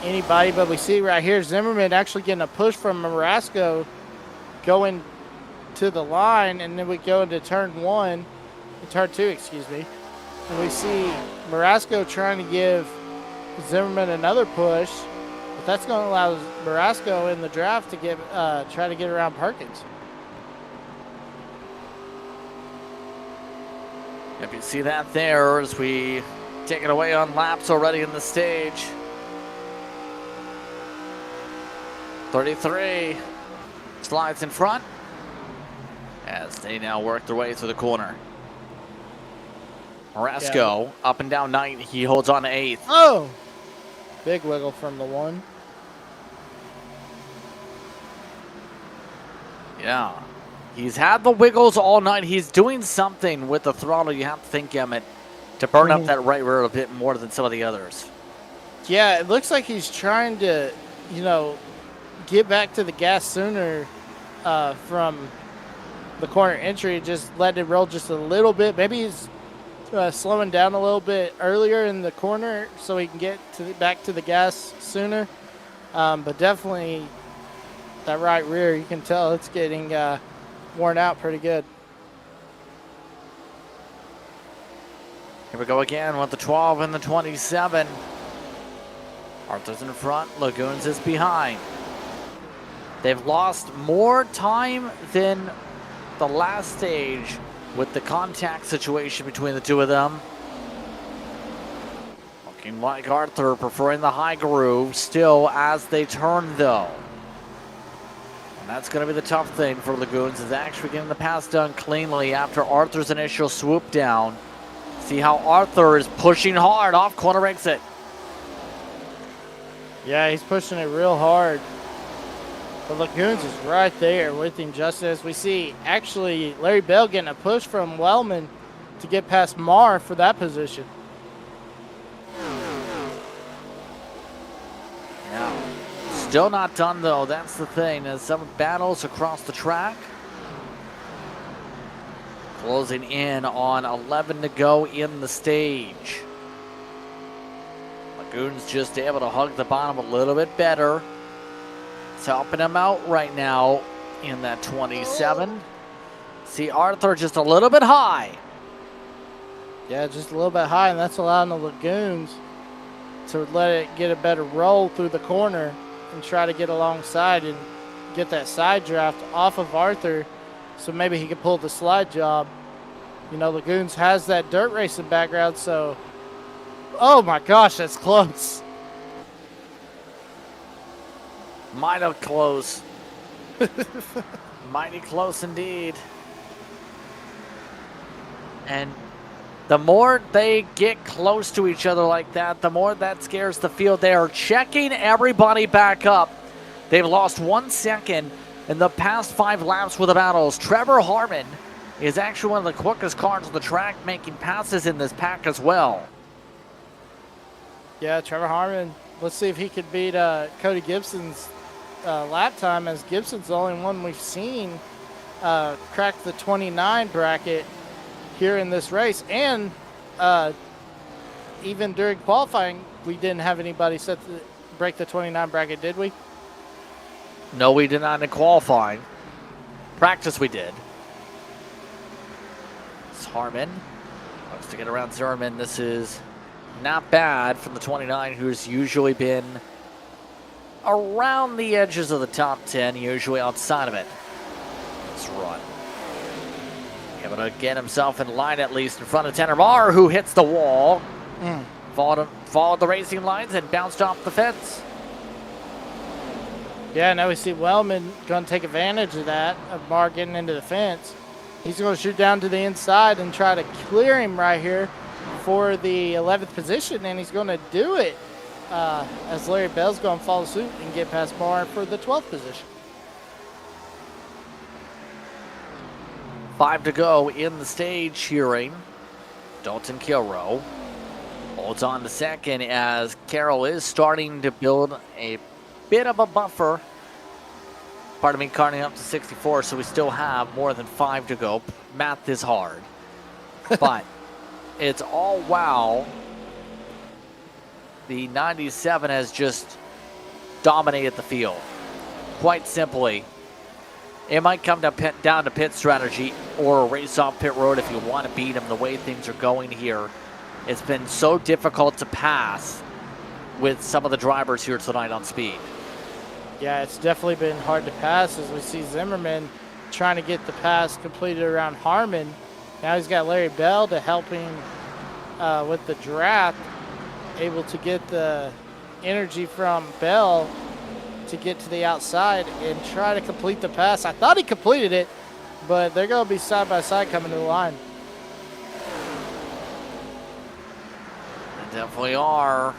anybody, but we see right here Zimmerman actually getting a push from Marasco going to the line, and then we go into turn 2, excuse me. And we see Marasco trying to give Zimmerman another push, but that's going to allow Marasco in the draft to try to get around Perkins. If you see that there as we take it away on laps already in the stage. 33 slides in front as they now work their way through the corner. Marasco up and down 9th. He holds on to 8th. Oh! Big wiggle from the 1. Yeah. He's had the wiggles all night. He's doing something with the throttle, you have to think, Emmett, to burn up that right rear a bit more than some of the others. Yeah, it looks like he's trying to, you know, get back to the gas sooner from the corner entry. Just let it roll just a little bit. Maybe he's slowing down a little bit earlier in the corner so he can get back to the gas sooner. But definitely that right rear, you can tell it's getting worn out pretty good. Here we go again with the 12 and the 27. Arthur's in front, Lagoons is behind. They've lost more time than the last stage with the contact situation between the two of them. Looking like Arthur preferring the high groove still as they turn though. And that's going to be the tough thing for Lagoons, is actually getting the pass done cleanly after Arthur's initial swoop down. See how Arthur is pushing hard off corner exit. Yeah, he's pushing it real hard. But Lagoons is right there with him, just as we see actually Larry Bell getting a push from Wellman to get past Marr for that position. Yeah. Still not done though, that's the thing, as some battles across the track. Closing in on 11 to go in the stage. Lagoons just able to hug the bottom a little bit better. It's helping him out right now in that 27. See Arthur just a little bit high. Yeah, just a little bit high, and that's allowing the Lagoons to let it get a better roll through the corner and try to get alongside and get that side draft off of Arthur so maybe he could pull the slide job. You know, Lagoons has that dirt racing background, so oh my gosh, that's close. Mighty close. Mighty close indeed. And the more they get close to each other like that, the more that scares the field. They are checking everybody back up. They've lost 1 second in the past 5 laps with the battles. Trevor Harmon is actually one of the quickest cars on the track, making passes in this pack as well. Yeah, Trevor Harmon. Let's see if he could beat Cody Gibson's lap time, as Gibson's the only one we've seen crack the 29 bracket here in this race. And even during qualifying, we didn't have anybody set to break the 29 bracket, did we? No, we did not in qualifying. Practice we did. It's Harmon. Looks to get around Zimmerman. This is not bad from the 29, who's usually been around the edges of the top 10, usually outside of it. Let's run. Able to get himself in line at least in front of Tanner Marr, who hits the wall. Followed the racing lines and bounced off the fence. Yeah, now we see Wellman going to take advantage of that, of Marr getting into the fence. He's going to shoot down to the inside and try to clear him right here for the 11th position, and he's going to do it as Larry Bell's going to follow suit and get past Marr for the 12th position. 5 to go in the stage hearing. Dalton Kilrow holds on to second as Carroll is starting to build a bit of a buffer. Pardon me, carting up to 64, so we still have more than 5 to go. Math is hard, but it's all wow. The 97 has just dominated the field. Quite simply, it might come down to pit strategy or a race off pit road if you want to beat him the way things are going here. It's been so difficult to pass with some of the drivers here tonight on speed. Yeah, it's definitely been hard to pass as we see Zimmerman trying to get the pass completed around Harmon, Now he's got Larry Bell to help him with the draft, able to get the energy from Bell to get to the outside and try to complete the pass. I thought he completed it, but they're going to be side by side coming to the line. They definitely are.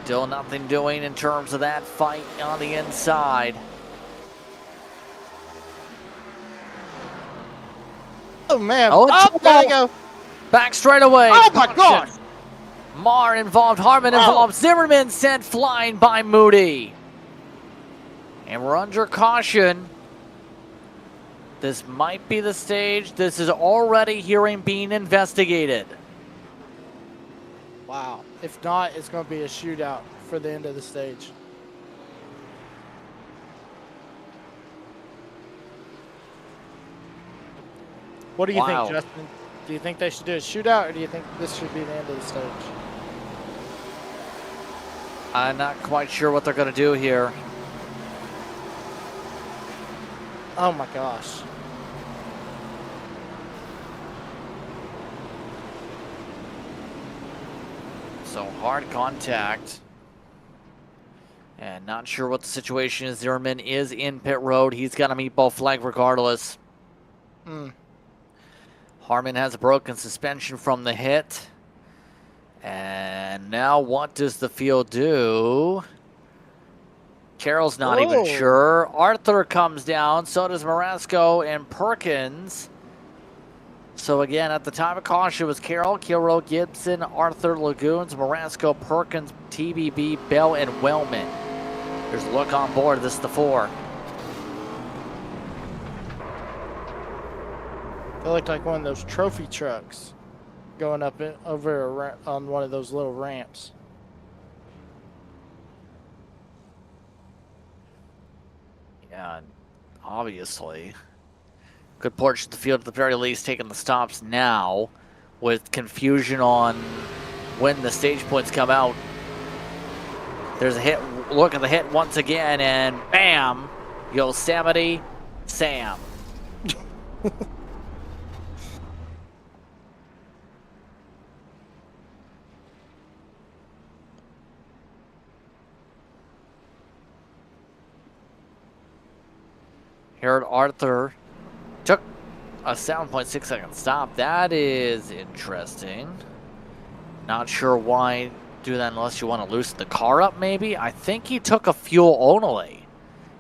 Still nothing doing in terms of that fight on the inside. Oh, man. Oh, there you go. Back straight away. Oh, my gosh. Marr involved, Harmon involved, Zimmerman sent flying by Moody. And we're under caution. This might be the stage. This is already hearing being investigated. Wow. If not, it's going to be a shootout for the end of the stage. What do you think, Justin? Do you think they should do a shootout, or do you think this should be the end of the stage? I'm not quite sure what they're going to do here. Oh my gosh. So hard contact. And not sure what the situation is. Zimmerman is in pit road. He's got a meatball flag regardless. Harmon has a broken suspension from the hit. And now what does the field do? Carroll's not even sure. Arthur comes down. So does Marasco and Perkins. So again, at the time of caution, it was Carroll, Kilroe, Gibson, Arthur, Lagoons, Marasco, Perkins, TBB, Bell, and Wellman. There's a look on board. This is the 4. They look like one of those trophy trucks going up over on one of those little ramps. Yeah, obviously. Good portion of the field at the very least taking the stops now with confusion on when the stage points come out. There's a hit. Look at the hit once again, and bam! Yosemite Sam. Here at Arthur took a 7.6 second stop. That is interesting. Not sure why do that unless you want to loosen the car up, maybe. I think he took a fuel only.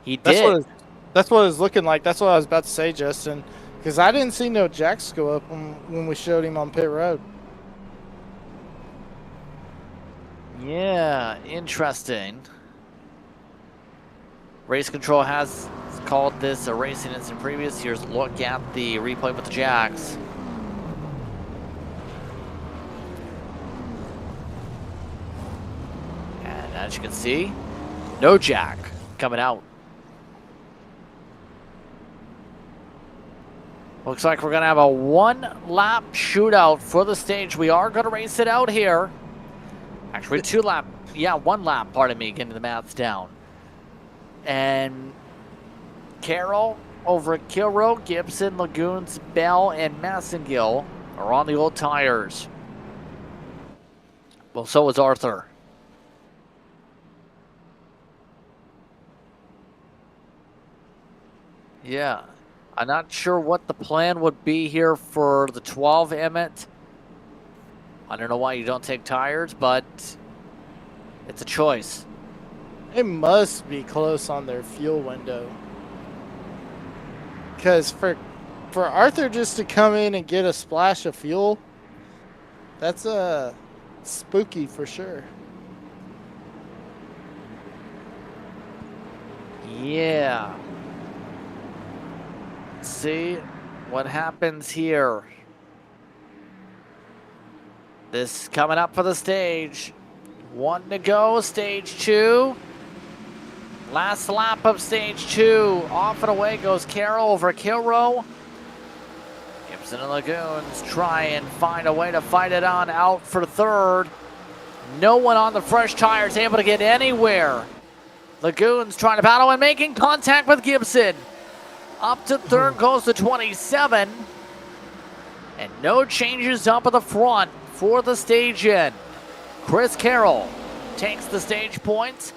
He did. That's what it was looking like. That's what I was about to say, Justin. Because I didn't see no jacks go up when we showed him on pit road. Yeah, interesting. Race Control has called this a racing incident previous years. Look at the replay with the jacks. And as you can see, no jack coming out. Looks like we're going to have a 1-lap shootout for the stage. We are going to race it out here. Actually, 2-lap. Yeah, 1 lap, pardon me, getting the maths down. And Carroll over at Kilroe, Gibson, Lagoons, Bell, and Massengill are on the old tires. Well, so is Arthur. Yeah, I'm not sure what the plan would be here for the 12, Emmett. I don't know why you don't take tires, but it's a choice. It must be close on their fuel window. Because for Arthur just to come in and get a splash of fuel, that's spooky for sure. Yeah. Let's see what happens here. This is coming up for the stage. 1 to go, stage 2. Last lap of stage 2. Off and away goes Carroll over Kilroe. Gibson and Lagoons try and find a way to fight it on out for 3rd. No one on the fresh tires able to get anywhere. Lagoons trying to battle and making contact with Gibson. Up to 3rd goes the 27. And no changes up at the front for the stage end. Chris Carroll takes the stage points.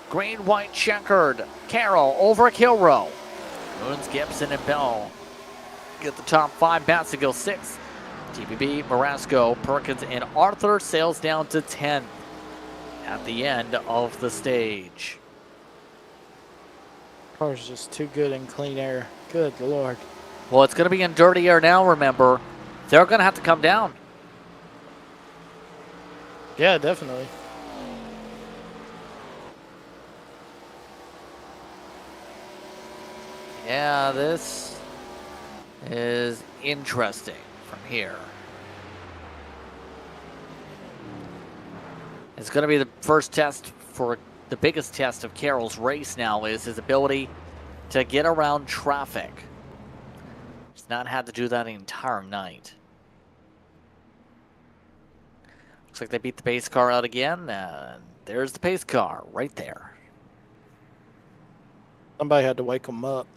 Green, white, checkered. Carroll over Kilrow. Moons, Gibson, and Bell get the top 5. Batsigill 6. TPB, Marasco, Perkins, and Arthur sails down to 10th at the end of the stage. Car's just too good in clean air. Good Lord. Well, it's going to be in dirty air now, remember. They're going to have to come down. Yeah, definitely. Yeah, this is interesting from here. It's going to be the first test for the biggest test of Carroll's race now is his ability to get around traffic. He's not had to do that the entire night. Looks like they beat the pace car out again. There's the pace car right there. Somebody had to wake them up.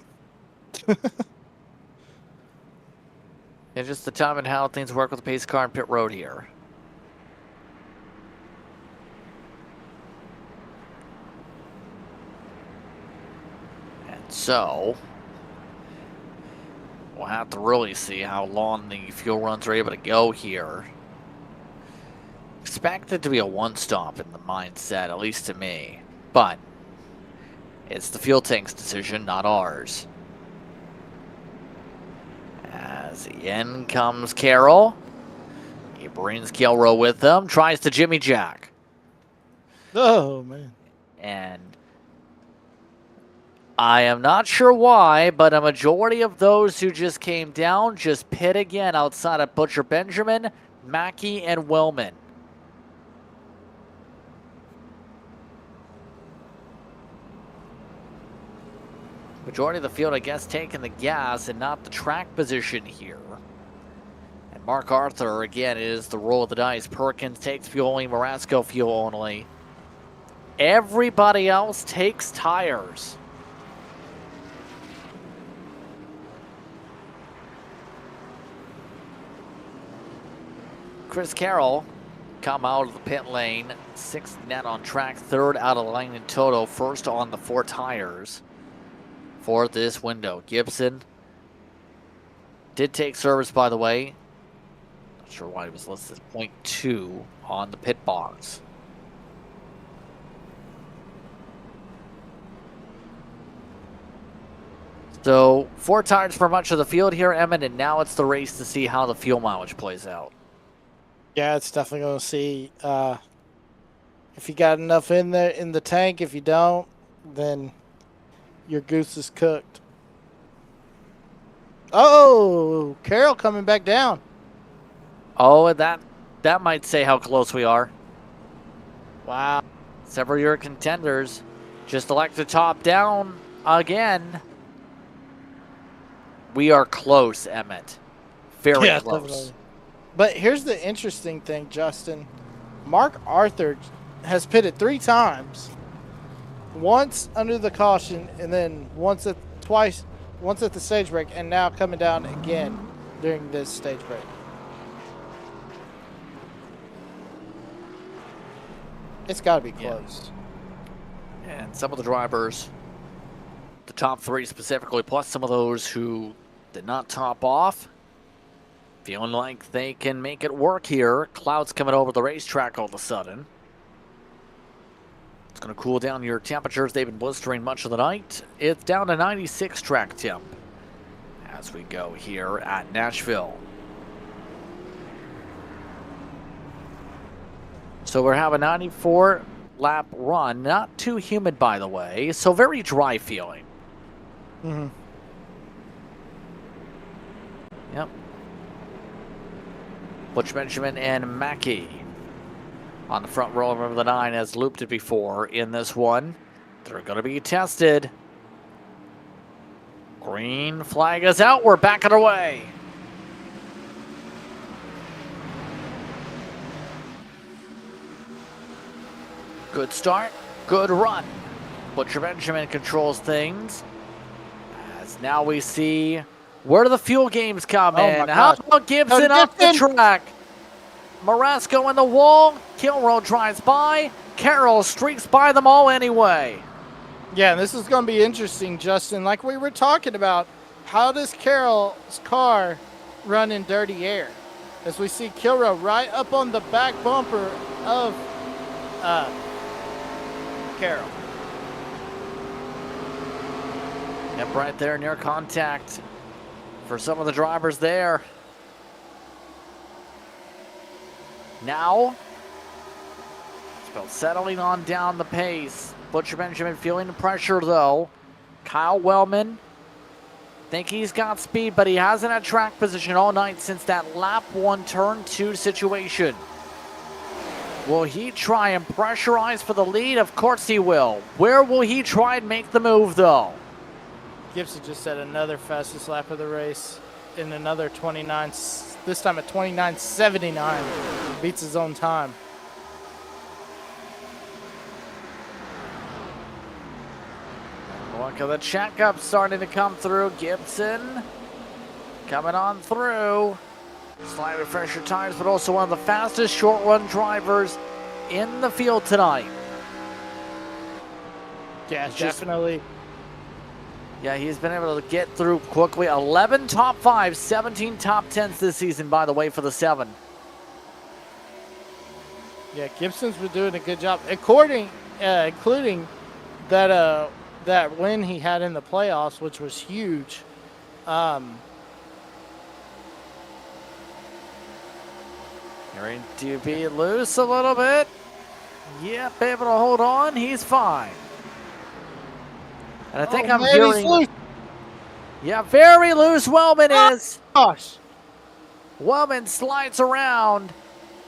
It's just the time and how things work with the pace car and pit road here. And so, we'll have to really see how long the fuel runs are able to go here. Expect it to be a one-stop in the mindset, at least to me. But it's the fuel tank's decision, not ours. As in comes Carroll. He brings Kilrow with him. Tries to Jimmy Jack. Oh, man. And I am not sure why, but a majority of those who just came down just pit again outside of Butcher Benjamin, Mackey, and Willman. Majority of the field, I guess, taking the gas and not the track position here. And Mark Arthur, again, is the roll of the dice. Perkins takes fuel only, Marasco fuel only. Everybody else takes tires. Chris Carroll come out of the pit lane. 6th net on track, 3rd out of the lane in total, 1st on the 4 tires for this window. Gibson did take service, by the way. Not sure why he was listed as 0.2 on the pit box. So 4 tires for much of the field here, Emmett, and now it's the race to see how the fuel mileage plays out. Yeah, it's definitely going to see if you got enough in there in the tank. If you don't, then your goose is cooked. Oh, Carroll coming back down. Oh, and that might say how close we are. Wow. Several year contenders just elect to top down again. We are close, Emmett. Very close. Definitely. But here's the interesting thing, Justin. Mark Arthur has pitted 3 times. Once under the caution, and then once at the stage break, and now coming down again during this stage break. It's got to be close. Yeah. And some of the drivers, the top 3 specifically, plus some of those who did not top off, feeling like they can make it work here. Clouds coming over the racetrack all of a sudden. It's going to cool down your temperatures. They've been blistering much of the night. It's down to 96 track temp as we go here at Nashville. So we're having a 94 lap run. Not too humid, by the way. So very dry feeling. Mm-hmm. Yep. Butch Benjamin and Mackey on the front row of number 9 has looped it before in this one. They're going to be tested. Green flag is out. We're backing away. Good start. Good run. Butcher Benjamin controls things. As now we see Where do the fuel games come Oh in? my How gosh. about Gibson up the track? Marasco in the wall. Kilroe drives by. Carroll streaks by them all anyway. Yeah, this is going to be interesting, Justin. Like we were talking about, how does Carroll's car run in dirty air? As we see Kilroe right up on the back bumper of Carroll. Yep, right there near contact for some of the drivers there. Now, it's about settling on down the pace. Butcher Benjamin feeling the pressure though. Kyle Wellman, think he's got speed, but he hasn't had track position all night since that lap 1, turn 2 situation. Will he try and pressurize for the lead? Of course he will. Where will he try and make the move though? Gibson just set another fastest lap of the race in another 29, this time at 29.79. Beats his own time. Look at the checkup starting to come through. Gibson coming on through. Slightly fresher tires, but also one of the fastest short run drivers in the field tonight. Yeah, definitely. Yeah, he's been able to get through quickly. 11 top 5s, 17 top 10s this season, by the way, for the 7. Yeah, Gibson's been doing a good job, including that that win he had in the playoffs, which was huge. Going to be loose a little bit. Yep, able to hold on. He's fine. And I think I'm hearing. Loose. Yeah, very loose Wellman is. Gosh. Wellman slides around.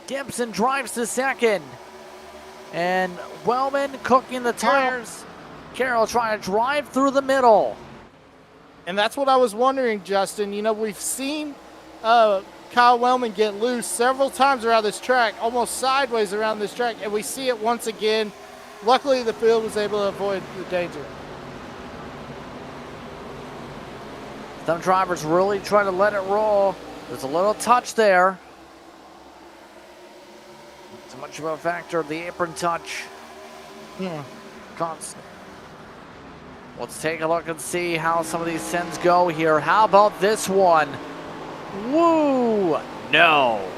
Gibson drives to second. And Wellman cooking the tires. Carroll trying to drive through the middle. And that's what I was wondering, Justin. You know, we've seen Kyle Wellman get loose several times around this track, almost sideways around this track, and we see it once again. Luckily, the field was able to avoid the danger. Some drivers really trying to let it roll. There's a little touch there. Not so much of a factor, the apron touch. Constant. Let's take a look and see how some of these sends go here. How about this one? Woo! No.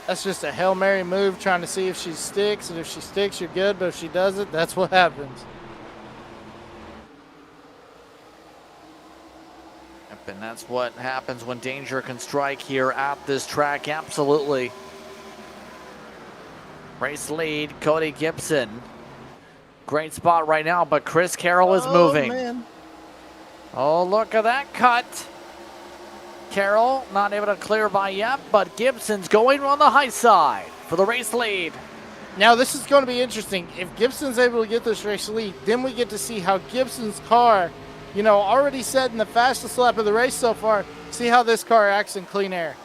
That's just a Hail Mary move, trying to see if she sticks, and if she sticks, you're good, but if she doesn't, that's what happens. Yep, and that's what happens when danger can strike here at this track, absolutely. Race lead, Cody Gibson. Great spot right now, but Chris Carroll is moving. Man. Oh, look at that cut. Carroll not able to clear by yet, but Gibson's going on the high side for the race lead. Now, this is going to be interesting. If Gibson's able to get this race lead, then we get to see how Gibson's car, you know, already set in the fastest lap of the race so far, see how this car acts in clean air.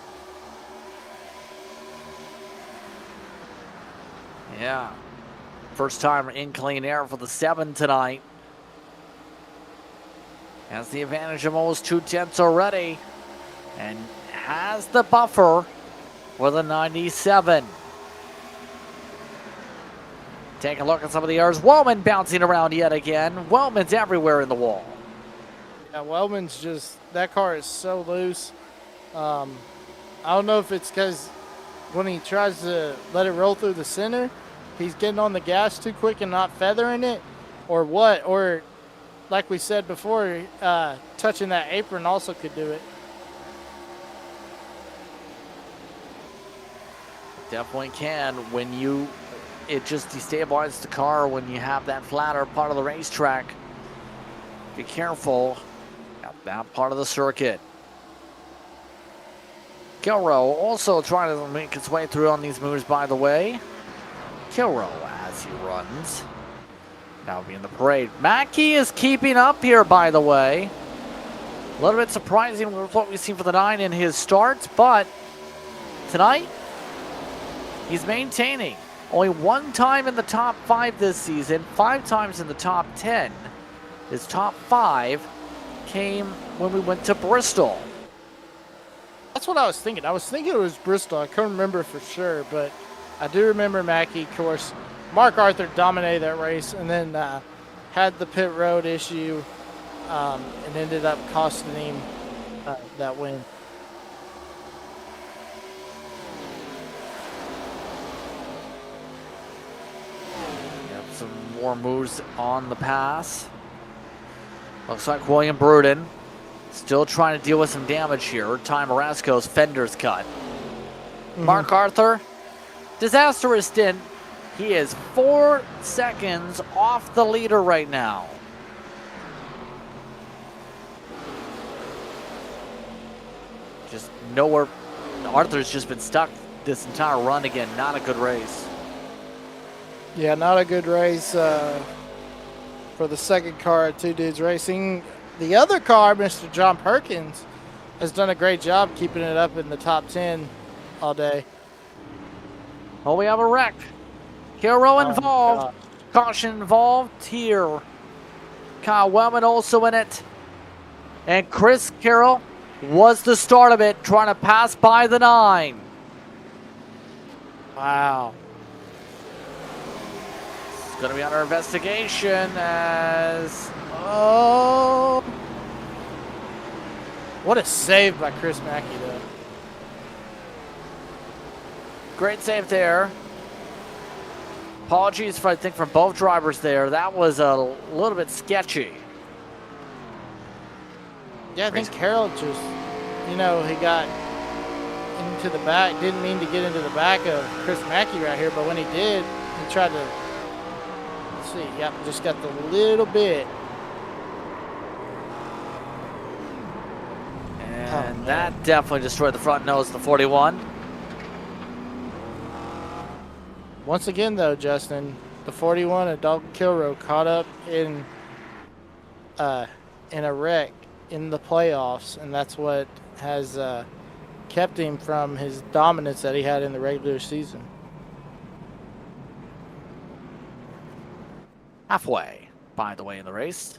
Yeah. First time in clean air for the 7 tonight. Has the advantage of almost 2/10 already. And has the buffer with a 97. Take a look at some of the errors. Wellman bouncing around yet again. Wellman's everywhere in the wall. Yeah, Wellman's just, that car is so loose. I don't know if it's because when he tries to let it roll through the center, he's getting on the gas too quick and not feathering it, or what. Or, like we said before, touching that apron also could do it. Definitely can when it just destabilizes the car when you have that flatter part of the racetrack. Be careful at that part of the circuit. Kilroe also trying to make its way through on these moves, by the way. Kilroe as he runs. Now be in the parade. Mackey is keeping up here, by the way. A little bit surprising with what we've seen for the 9 in his starts, but tonight, he's maintaining. Only one time in the top 5 this season, 5 times in the top 10. His top 5 came when we went to Bristol. That's what I was thinking. I was thinking it was Bristol. I couldn't remember for sure, but I do remember Mackey. Of course, Mark Arthur dominated that race and then had the pit road issue and ended up costing him that win. Some more moves on the pass. Looks like William Bruden still trying to deal with some damage here. Ty Marasco's fender's cut. Mark Arthur, disastrous stint. He is 4 seconds off the leader right now. Just nowhere. Arthur's just been stuck this entire run again. Not a good race. Yeah, not a good race for the second car at Two Dudes Racing. The other car, Mr. John Perkins, has done a great job keeping it up in the top 10 all day. Oh, we have a wreck. Hero involved. Caution involved here. Kyle Wellman also in it. And Chris Carroll was the start of it, trying to pass by the 9. Wow. It's going to be under investigation as... Oh. What a save by Chris Mackey, though. Great save there. Apologies, for, I think, from both drivers there. That was a little bit sketchy. Yeah, I think Carroll just, he got into the back. Didn't mean to get into the back of Chris Mackey right here, but when he did, he tried to, let's see, yep, just got the little bit. And that definitely destroyed the front nose of the 41. Once again, though, Justin, the 41 of Dalton Kilroe caught up in a wreck in the playoffs, and that's what has kept him from his dominance that he had in the regular season. Halfway, by the way, in the race.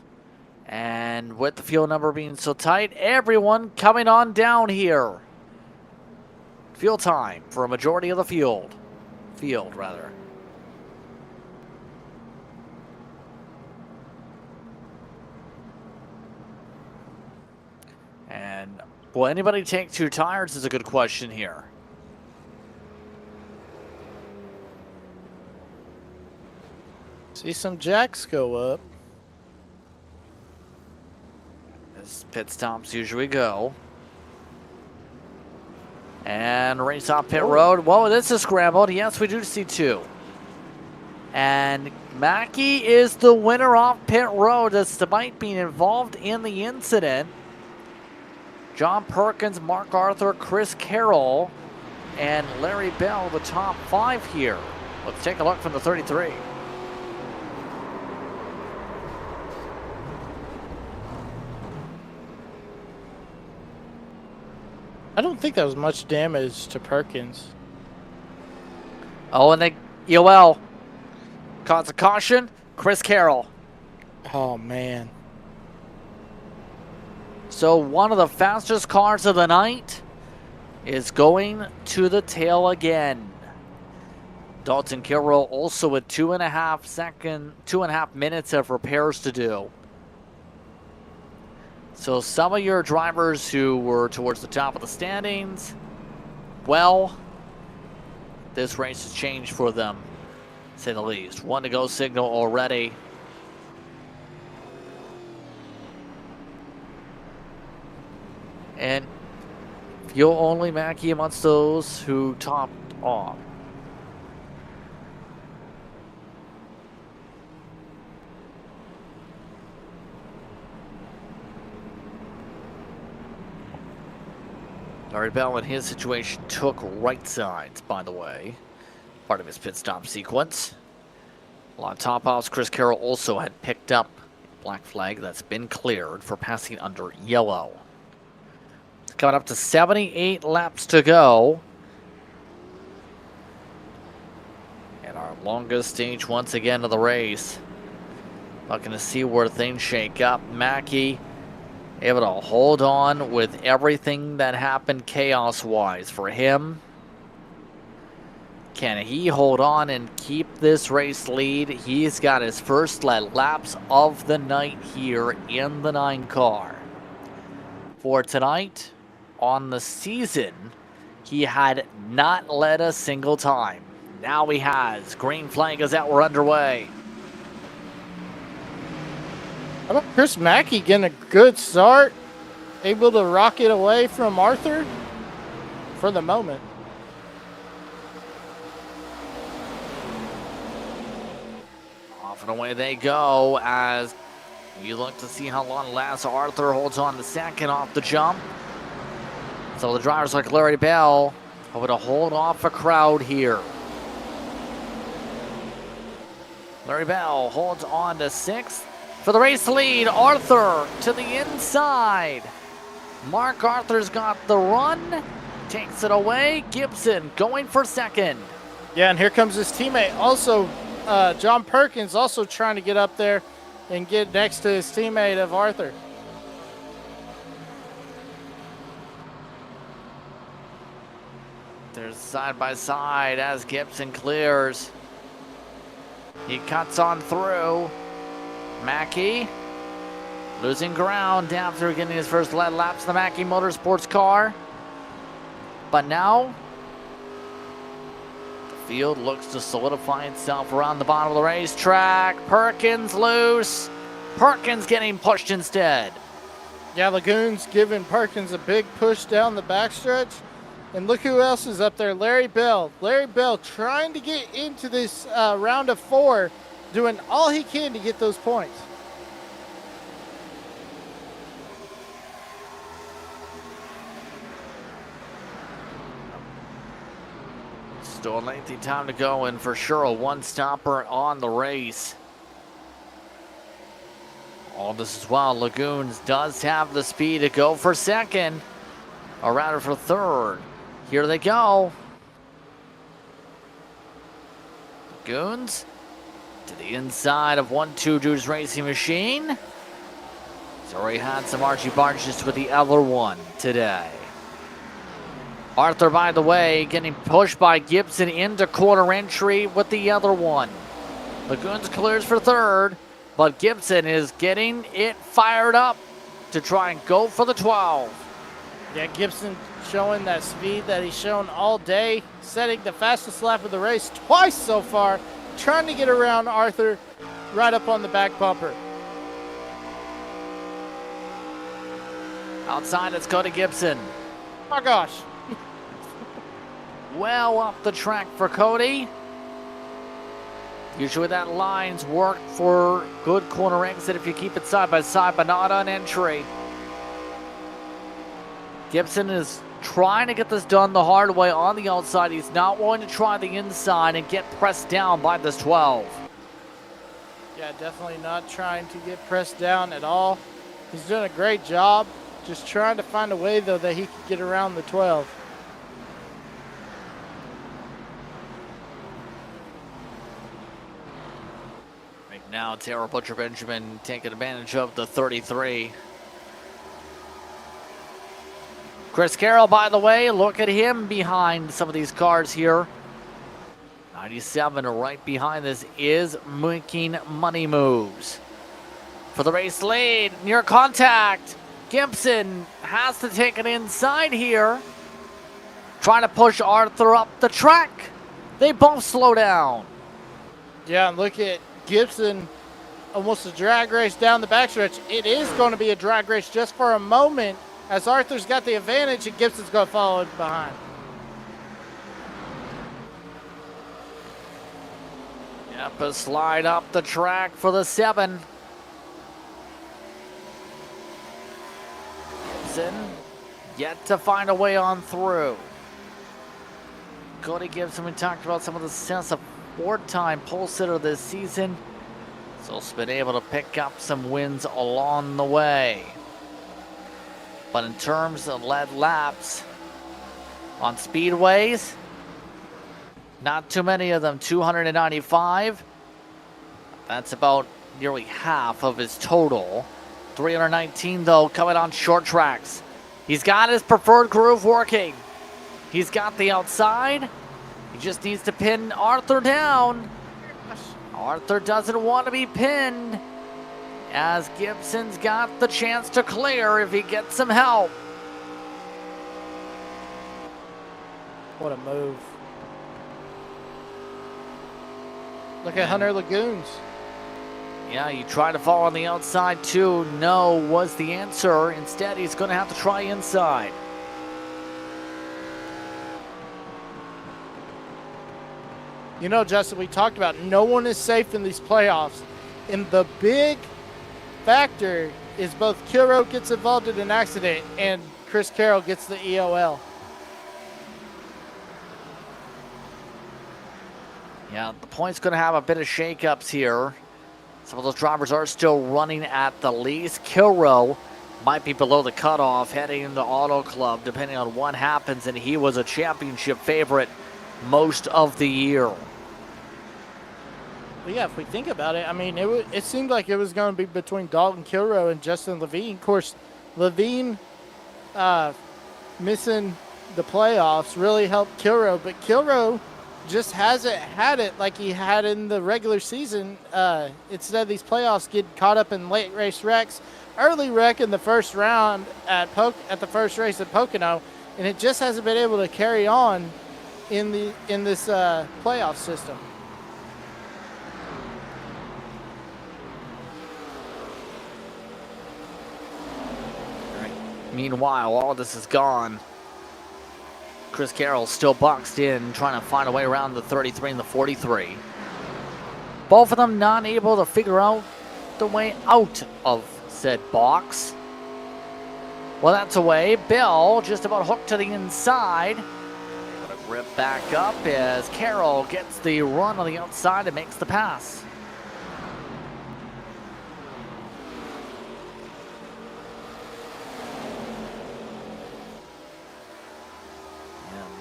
And with the fuel number being so tight, everyone coming on down here. Fuel time for a majority of the field. And will anybody take 2 tires is a good question here. See some jacks go up. As pit stops usually go. And race off pit road. Whoa, this is scrambled. Yes, we do see 2. And Mackey is the winner off pit road despite being involved in the incident. John Perkins, Mark Arthur, Chris Carroll, and Larry Bell, the top 5 here. Let's take a look from the 33. I don't think that was much damage to Perkins. Oh, and they, EOL, cause a caution, Chris Carroll. Oh, man. So one of the fastest cars of the night is going to the tail again. Dalton Kilroe also with 2.5 minutes of repairs to do. So some of your drivers who were towards the top of the standings, well, this race has changed for them, to say the least. 1 to go signal already. And fuel only Mackey amongst those who topped off. Larry Bell in his situation took right sides, by the way. Part of his pit stop sequence. A lot of top offs. Chris Carroll also had picked up a black flag that's been cleared for passing under yellow. It's coming up to 78 laps to go. And our Longest stage once again of the race. Looking to see where things shake up. Mackey able to hold on with everything that happened chaos-wise for him. Can he hold on and keep this race lead? He's got his first laps of the night here in the 9 car. For tonight, on the season, he had not led a single time. Now he has. Green flag is out. We're underway. How about Chris Mackey getting a good start? Able to rocket away from Arthur for the moment. Off and away they go as you look to see how long it lasts. Arthur holds on to second off the jump. So the drivers like Larry Bell hoping to hold off a crowd here. Larry Bell holds on to 6th for the race lead. Arthur to the inside. Mark Arthur's got the run. Takes it away. Gibson going for 2nd. Yeah, and here comes his teammate. Also, John Perkins also trying to get up there and get next to his teammate of Arthur. They're side by side as Gibson clears. He cuts on through. Mackey losing ground after getting his first lead laps in the Mackey Motorsports car. But now the field looks to solidify itself around the bottom of the racetrack. Perkins loose. Perkins getting pushed instead. Yeah, Lagoon's giving Perkins a big push down the backstretch. And look who else is up there, Larry Bell. Larry Bell trying to get into this round of 4, doing all he can to get those points. Still a lengthy time to go, and for sure a one-stopper on the race. All this as well, Lagoons does have the speed to go for 2nd, or rather for 3rd. Here they go. Lagoons to the inside of 1-2 Dudes Racing Machine. He's already had some archy-barches with the other one today. Arthur, by the way, getting pushed by Gibson into corner entry with the other one. Lagoons clears for 3rd, but Gibson is getting it fired up to try and go for the 12. Yeah, Gibson showing that speed that he's shown all day, setting the fastest lap of the race twice so far, trying to get around Arthur right up on the back bumper. Outside, it's Cody Gibson. Oh my gosh. Well up the track for Cody. Usually that line's work for good corner exit if you keep it side by side, but not on entry. Gibson is trying to get this done the hard way on the outside. He's not willing to try the inside and get pressed down by this 12. Yeah, definitely not trying to get pressed down at all. He's doing a great job. Just trying to find a way, though, that he could get around the 12. Right now, Tara Butcher Benjamin taking advantage of the 33. Chris Carroll, by the way, look at him behind some of these cars here. 97 right behind this is making money moves. For the race lead, near contact. Gibson has to take it inside here. Trying to push Arthur up the track. They both slow down. Yeah, and look at Gibson, almost a drag race down the backstretch. It is going to be a drag race just for a moment, as Arthur's got the advantage and Gibson's going to follow behind. Yep, a slide up the track for the 7. Gibson yet to find a way on through. Cody Gibson, we talked about some of the success of 4-time pole sitter this season. He's also been able to pick up some wins along the way. But in terms of led laps on speedways, Not too many of them, 295. That's about nearly half of his total. 319 though, coming on short tracks. He's got his preferred groove working. He's got the outside. He just needs to pin Arthur down. Arthur doesn't want to be pinned, as Gibson's got the chance to clear if he gets some help. What a move. Look at Hunter Lagoons. Yeah, you try to fall on the outside too. No was the answer. Instead, he's going to have to try inside. You know, Justin, we talked about no one is safe in these playoffs. And the big factor is both Kilroe gets involved in an accident and Chris Carroll gets the EOL. Yeah, the point's going to have a bit of shakeups here. Some of those drivers are still running at the least. Kilroe might be below the cutoff heading into Auto Club, depending on what happens, and he was a championship favorite most of the year. Well, yeah, if we think about it, I mean, it seemed like it was going to be between Dalton Kilroe and Justin Levine. Of course, Levine missing the playoffs really helped Kilroe, but Kilroe just hasn't had it like he had in the regular season. Instead of these playoffs, get caught up in late race wrecks, early wreck in the first round at the first race at Pocono, and it just hasn't been able to carry on in this playoff system. Meanwhile, all this is gone. Chris Carroll still boxed in, trying to find a way around the 33 and the 43. Both of them not able to figure out the way out of said box. Well, that's away. Bill just about hooked to the inside. Gonna grip back up as Carroll gets the run on the outside and makes the pass.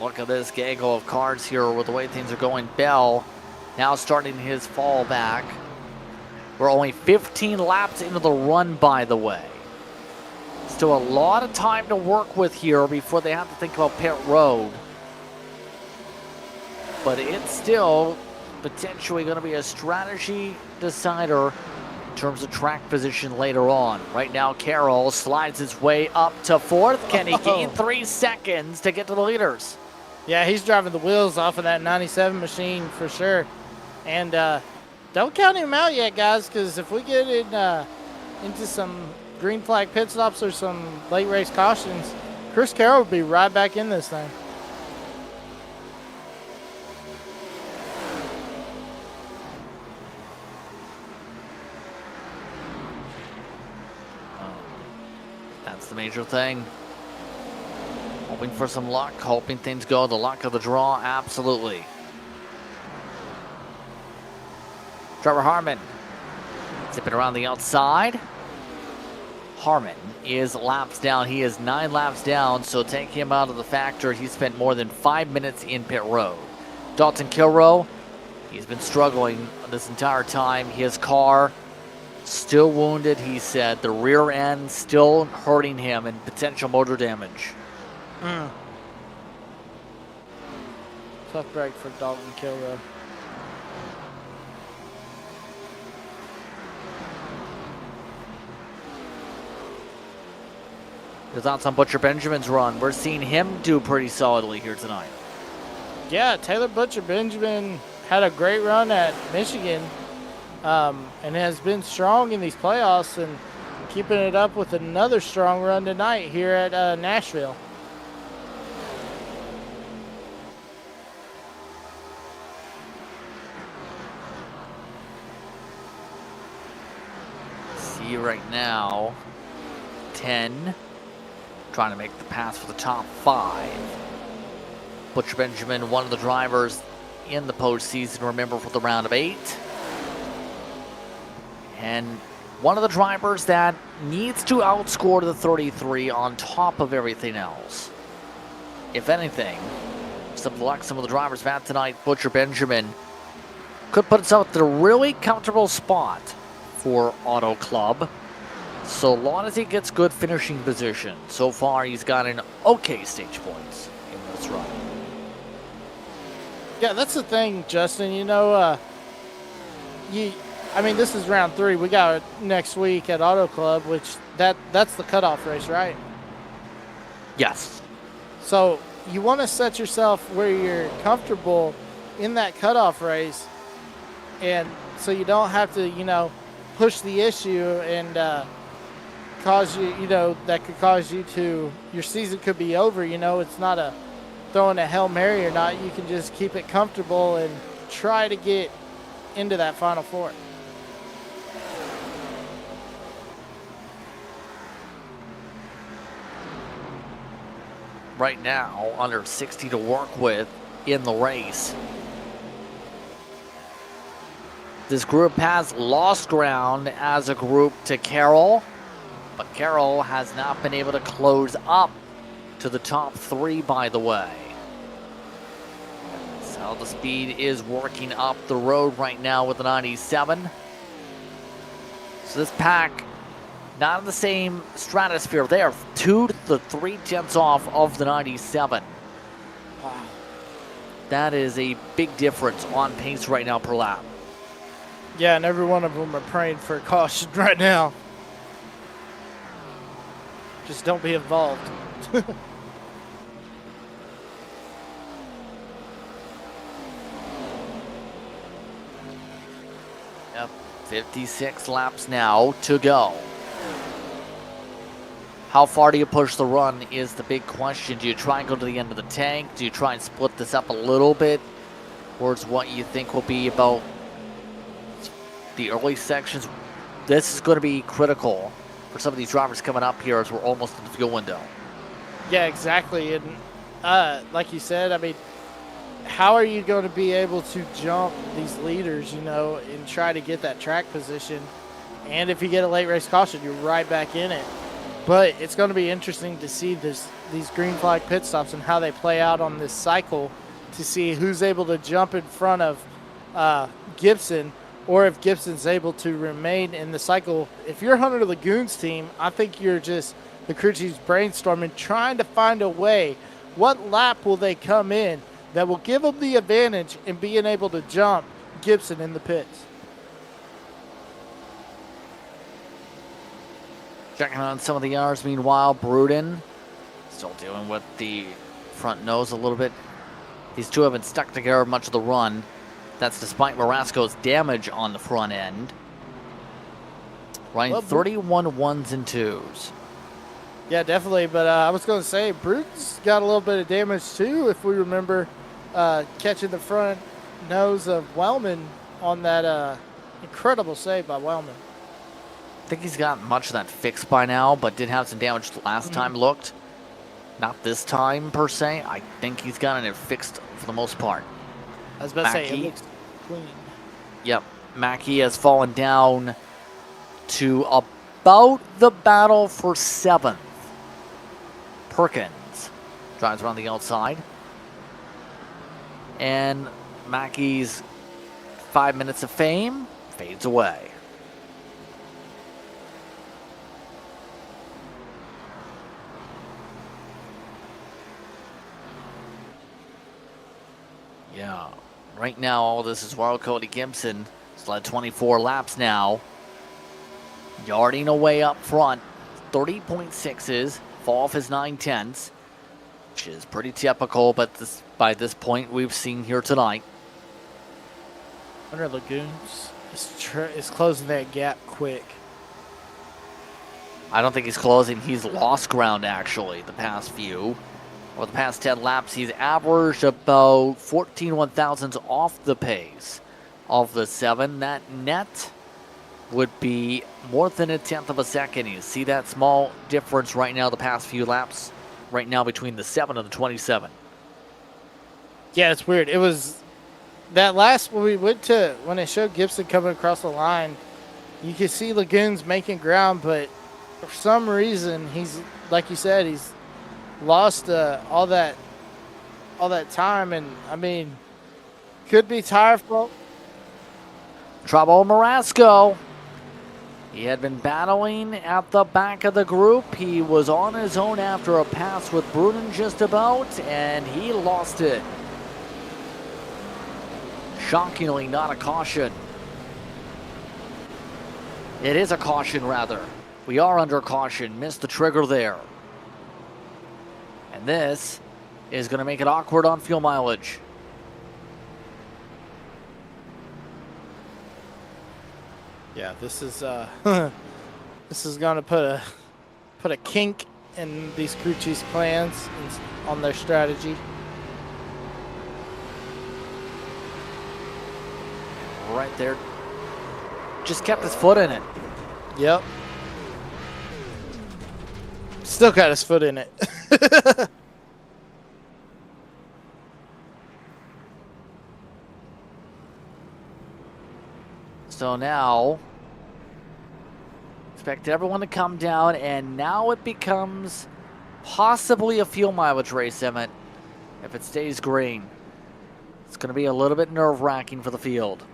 Look at this gaggle of cars here with the way things are going. Bell now starting his fall back. We're only 15 laps into the run, by the way. Still a lot of time to work with here before they have to think about pit road. But it's still potentially going to be a strategy decider in terms of track position later on. Right now, Carroll slides his way up to fourth. Can he gain 3 seconds to get to the leaders? Yeah, he's driving the wheels off of that 97 machine for sure. And don't count him out yet, guys, because if we get into some green flag pit stops or some late race cautions, Chris Carroll will be right back in this thing. That's the major thing. Hoping for some luck, hoping things go the luck of the draw, absolutely. Trevor Harmon zipping around the outside. Harmon is laps down. He is 9 laps down, so take him out of the factor. He spent more than 5 minutes in pit road. Dalton Kilroe, he's been struggling this entire time. His car still wounded, he said. The rear end still hurting him and potential motor damage. Tough break for Dalton Kilroe. Your thoughts on Butcher Benjamin's run? We're seeing him do pretty solidly here tonight. Yeah, Taylor Butcher Benjamin had a great run at Michigan and has been strong in these playoffs and keeping it up with another strong run tonight here at Nashville. See right now, 10, trying to make the pass for the top 5. Butcher Benjamin, one of the drivers in the postseason, remember, for the round of 8. And one of the drivers that needs to outscore the 33 on top of everything else. If anything, Some of the luck, some of the drivers have had tonight. Butcher Benjamin could put himself in a really comfortable spot for Auto Club, so long as he gets good finishing position. So far, he's gotten okay stage points in this run. Yeah, that's the thing, Justin. You know, I mean, this is round 3. We got it next week at Auto Club, which that's the cutoff race, right? Yes. So you want to set yourself where you're comfortable in that cutoff race, and so you don't have to, you know, push the issue and cause you, you know, that could cause you to, your season could be over. You know, it's not a throwing a Hail Mary or not. You can just keep it comfortable and try to get into that Final Four. Right now, under 60 to work with in the race. This group has lost ground as a group to Carroll, but Carroll has not been able to close up to the top 3, by the way. So the speed is working up the road right now with the 97. So this pack, not in the same stratosphere. They are 2 to 3 tenths off of the 97. Wow. That is a big difference on pace right now per lap. Yeah, and every one of them are praying for caution right now. Just don't be involved. Yep, 56 laps now to go. How far do you push the run is the big question. Do you try and go to the end of the tank? Do you try and split this up a little bit towards what you think will be about the early sections? This is going to be critical for some of these drivers coming up here as we're almost in the fuel window. Yeah, exactly. And like you said, I mean, how are you going to be able to jump these leaders, you know, and try to get that track position? And if you get a late race caution, you're right back in it. But it's going to be interesting to see these green flag pit stops and how they play out on this cycle to see who's able to jump in front of Gibson, or if Gibson's able to remain in the cycle. If you're Hunter Lagoon's team, I think you're just, the crew chief's brainstorming, trying to find a way. What lap will they come in that will give them the advantage in being able to jump Gibson in the pits? Checking on some of the R's, meanwhile, Bruden still dealing with the front nose a little bit. These two have been stuck together much of the run. That's despite Marasco's damage on the front end. Running 31 ones and twos. Yeah, definitely. But I was going to say, Bruden's got a little bit of damage too, if we remember catching the front nose of Wellman on that incredible save by Wellman. I think he's got much of that fixed by now, but did have some damage last time looked. Not this time, per se. I think he's gotten it fixed for the most part. I was about to say, it looks clean. Yep. Mackey has fallen down to about the battle for 7th. Perkins drives around the outside. And Mackey's 5 minutes of fame fades away. Yeah, right now all this is while Cody Gibson has led 24 laps now. Yarding away up front, 30.6s, fall off his 9/10ths, which is pretty typical, but by this point we've seen here tonight. Hunter Lagoons is closing that gap quick. I don't think he's closing. He's lost ground, actually, the past few. Over the past 10 laps, he's averaged about 14 1,000ths off the pace of the 7. That net would be more than a tenth of a second. You see that small difference right now, the past few laps, right now between the 7 and the 27. Yeah, it's weird. It was that last, when we went to, when it showed Gibson coming across the line, you could see Lagoons making ground, but for some reason, he's, like you said, he's lost all that all that time, and I mean, could be tired from. Trouble Marasco. He had been battling at the back of the group. He was on his own after a pass with Brunin just about, and he lost it. Shockingly, not a caution. It is a caution, rather. We are under caution. Missed the trigger there. And this is going to make it awkward on fuel mileage. Yeah, this is this is gonna put a kink in these crew chiefs' plans on their strategy. Right there. Just kept his foot in it. Yep. Still got his foot in it. So now, expect everyone to come down, and now it becomes possibly a fuel mileage race, Emmett, if it stays green. It's going to be a little bit nerve-wracking for the field.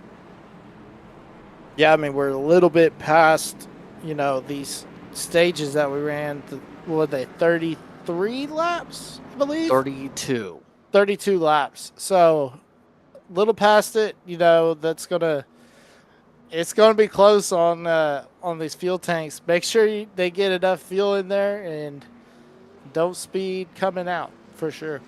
Yeah, I mean, we're a little bit past, you know, these stages that we ran. What were they, 33 laps, I believe? 32. 32 laps. So, a little past it, you know, it's going to be close on these fuel tanks. Make sure they get enough fuel in there and don't speed coming out, for sure.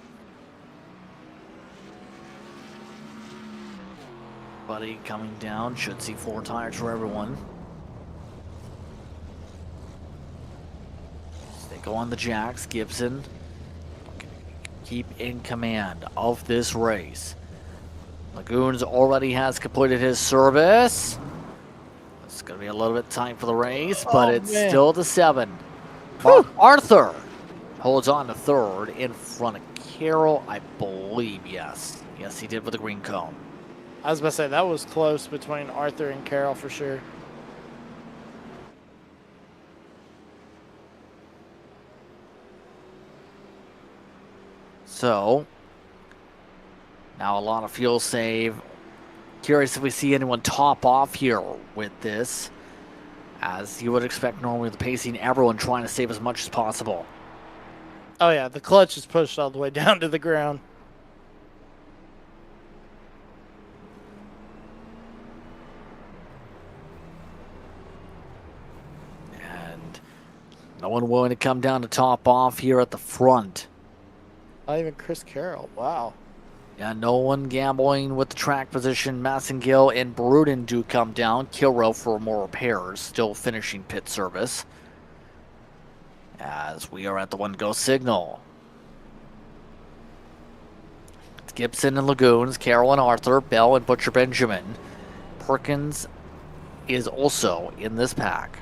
Buddy coming down. Should see 4 tires for everyone. They go on the jacks. Gibson keep in command of this race. Lagoons already has completed his service. It's going to be a little bit tight for the race, but it's still the 7. Arthur holds on to 3rd in front of Carroll, I believe. Yes, he did with the green cone. I was about to say, that was close between Arthur and Carroll for sure. So, now a lot of fuel save. Curious if we see anyone top off here with this. As you would expect normally, the pacing, everyone trying to save as much as possible. Oh yeah, the clutch is pushed all the way down to the ground. And no one willing to come down to top off here at the front. Not even Chris Carroll, wow. Yeah, no one gambling with the track position. Massengill and Bruden do come down. Kilrow for more repairs, still finishing pit service. As we are at the 1-go signal. It's Gibson and Lagoons, Carroll and Arthur, Bell and Butcher Benjamin. Perkins is also in this pack.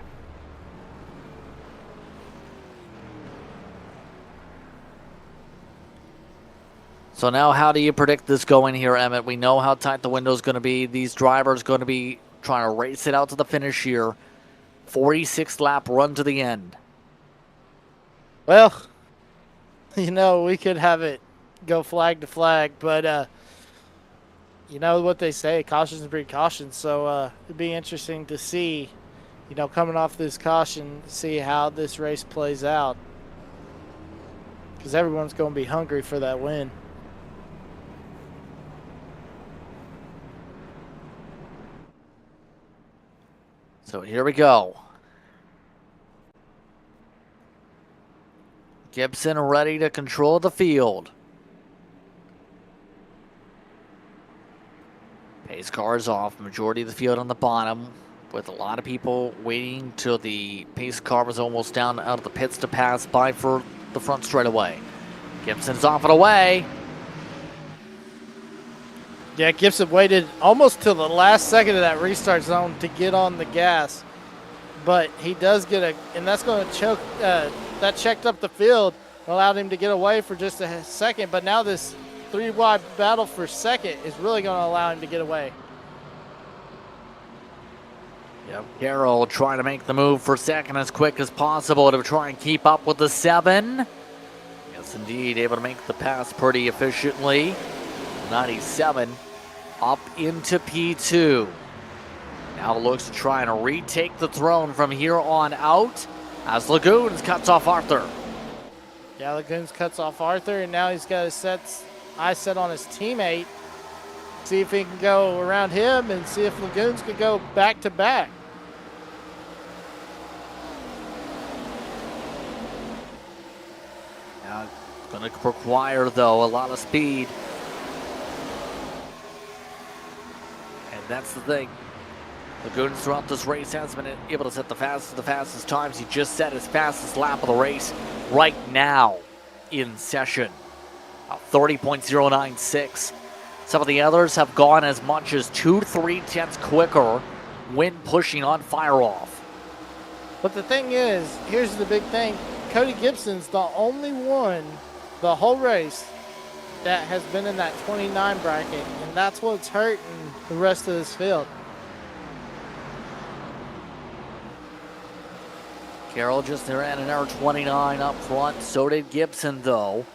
So now how do you predict this going here, Emmett? We know how tight the window is going to be. These drivers going to be trying to race it out to the finish here. 46 lap run to the end. Well, you know, we could have it go flag to flag, but you know what they say, cautions breed caution. So it'd be interesting to see, you know, coming off this caution, see how this race plays out. Because everyone's going to be hungry for that win. So here we go. Gibson ready to control the field. Pace car is off. Majority of the field on the bottom, with a lot of people waiting till the pace car was almost down out of the pits to pass by for the front straightaway. Gibson's off and away. Yeah, Gibson waited almost till the last second of that restart zone to get on the gas. But he does get and that's going to choke, that checked up the field, allowed him to get away for just a second. But now this 3-wide battle for second is really going to allow him to get away. Yep. Carroll trying to make the move for second as quick as possible to try and keep up with the 7. As Yes, indeed, able to make the pass pretty efficiently. 97 up into P2. Now looks to try and retake the throne from here on out as Lagoons cuts off Arthur. Yeah, Lagoons cuts off Arthur, and now he's got his eyes set on his teammate. See if he can go around him and see if Lagoons could go back to back. Now, going to require, though, a lot of speed. And that's the thing. Lagoons throughout this race has been able to set the fastest times. He just set his fastest lap of the race right now in session. 30.096. Some of the others have gone as much as 2 to 3 tenths quicker when pushing on fire off. But the thing is, here's the big thing. Cody Gibson's the only one the whole race that has been in that 29 bracket, and that's what's hurting the rest of this field. Carroll just ran an R29 up front. So did Gibson, though.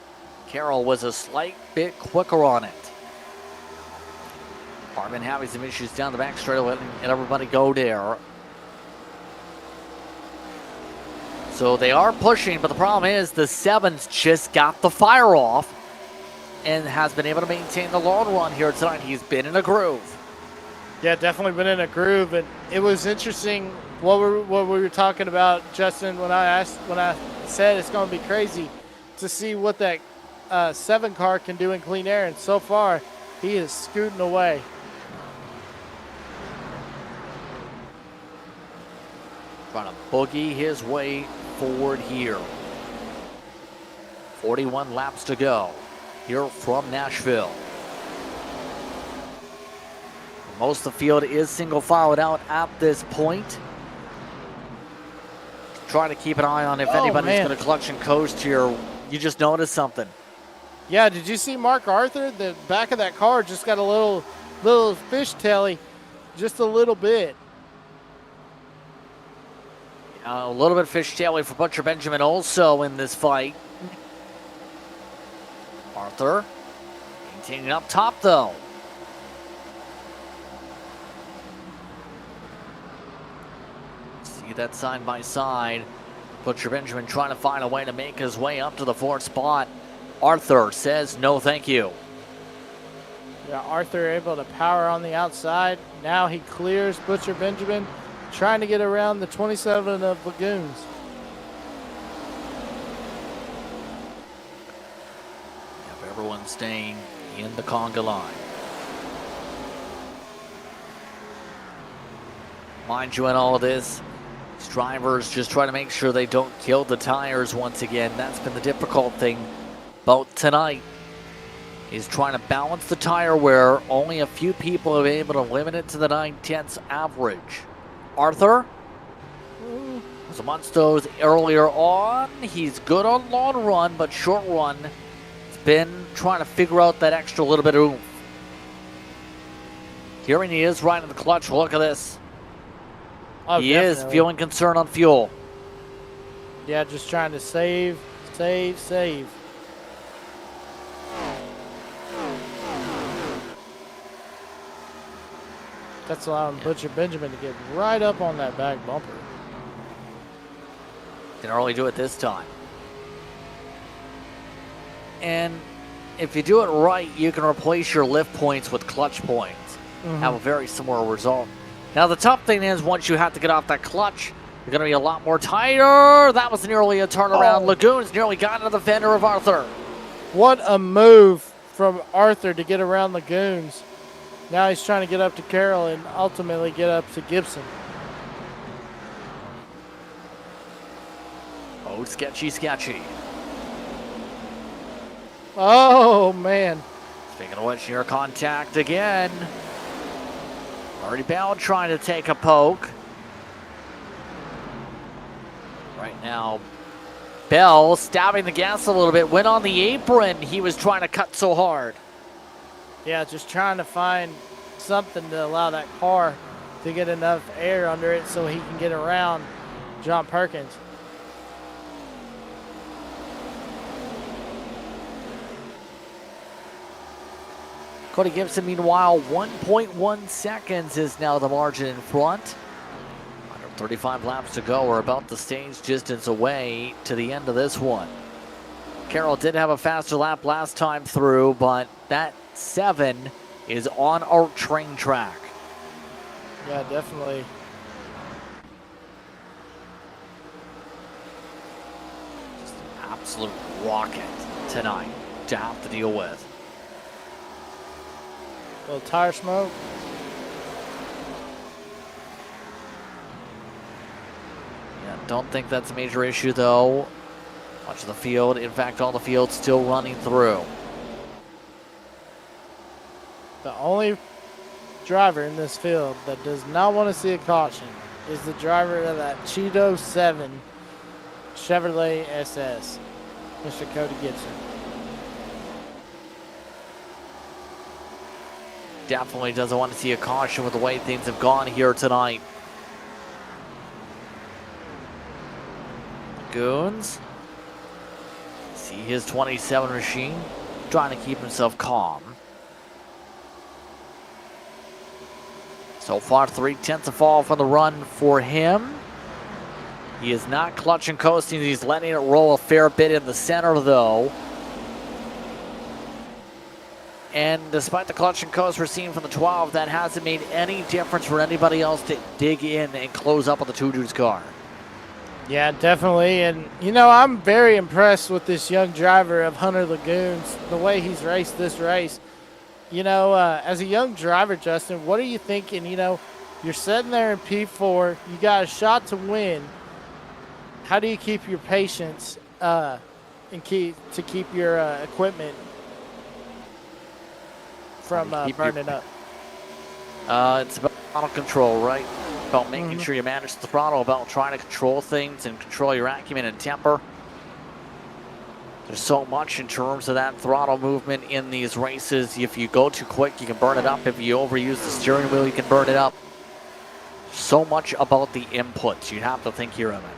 Carroll was a slight bit quicker on it. Marvin having some issues down the back straight, letting everybody go there. So they are pushing, but the problem is the 7s just got the fire off and has been able to maintain the long run here tonight. He's been in a groove. Yeah, definitely been in a groove, and it was interesting what we were talking about, Justin, when I said it's going to be crazy to see what that 7 car can do in clean air, and so far he is scooting away. Trying to boogie his way forward here. 41 laps to go here from Nashville. Most of the field is single filed out at this point. Trying to keep an eye on if anybody's going to clutch and coast here. You just noticed something. Yeah, did you see Mark Arthur? The back of that car just got a little fishtaily, just a little bit. A little bit fishtaily for Butcher Benjamin also in this fight. Arthur maintaining up top, though. See that side by side. Butcher Benjamin trying to find a way to make his way up to the 4th spot. Arthur says no thank you. Yeah, Arthur able to power on the outside. Now he clears Butcher Benjamin, trying to get around the 27 of Lagoons. Yep, everyone staying in the conga line. Mind you, in all of this, these drivers just try to make sure they don't kill the tires once again. That's been the difficult thing about tonight, is trying to balance the tire wear. Only a few people have been able to limit it to the 9/10 average. Arthur was amongst those earlier on. He's good on long run, but short run, he's been trying to figure out that extra little bit of oomph. Here he is right in the clutch. Look at this. Oh, he definitely is feeling concern on fuel. Yeah, just trying to save. That's allowing Butcher Benjamin to get right up on that back bumper. Didn't really do it this time. And if you do it right, you can replace your lift points with clutch points. Have a very similar result. Now the tough thing is, once you have to get off that clutch, you're going to be a lot more tighter. That was nearly a turnaround. Lagoons nearly got into the fender of Arthur. What a move from Arthur to get around Lagoons. Now he's trying to get up to Carroll and ultimately get up to Gibson. Oh, sketchy. Oh, man. Speaking of which, near contact again. Already Bell trying to take a poke. Right now, Bell stabbing the gas a little bit. Went on the apron. He was trying to cut so hard. Yeah, just trying to find something to allow that car to get enough air under it so he can get around John Perkins. Cody Gibson, meanwhile, 1.1 seconds is now the margin in front. 135 laps to go. We're about the stage distance away to the end of this one. Carroll did have a faster lap last time through, but that 7 is on our train track. Yeah, definitely. Just an absolute rocket tonight to have to deal with. A little tire smoke. Yeah, don't think that's a major issue though. Much of the field, in fact, all the field's still running through. The only driver in this field that does not want to see a caution is the driver of that Cheeto 7 Chevrolet SS, Mr. Cody Gibson. Definitely doesn't want to see a caution with the way things have gone here tonight. Goons. See his 27 machine trying to keep himself calm. So far, 3/10 of fall from the run for him. He is not clutch and coasting. He's letting it roll a fair bit in the center, though. And despite the clutch and coast we're seeing from the 12, that hasn't made any difference for anybody else to dig in and close up on the two dudes car. Yeah, definitely. And, you know, I'm very impressed with this young driver of Hunter Lagoons, the way he's raced this race. You know, as a young driver, Justin, what are you thinking? You know, you're sitting there in P4. You got a shot to win. How do you keep your patience and keep your equipment from burning up? It's about throttle control, right? About making sure you manage the throttle, about trying to control things and control your acumen and temper. There's so much in terms of that throttle movement in these races. If you go too quick, you can burn it up. If you overuse the steering wheel, you can burn it up. So much about the inputs. You have to think here of it.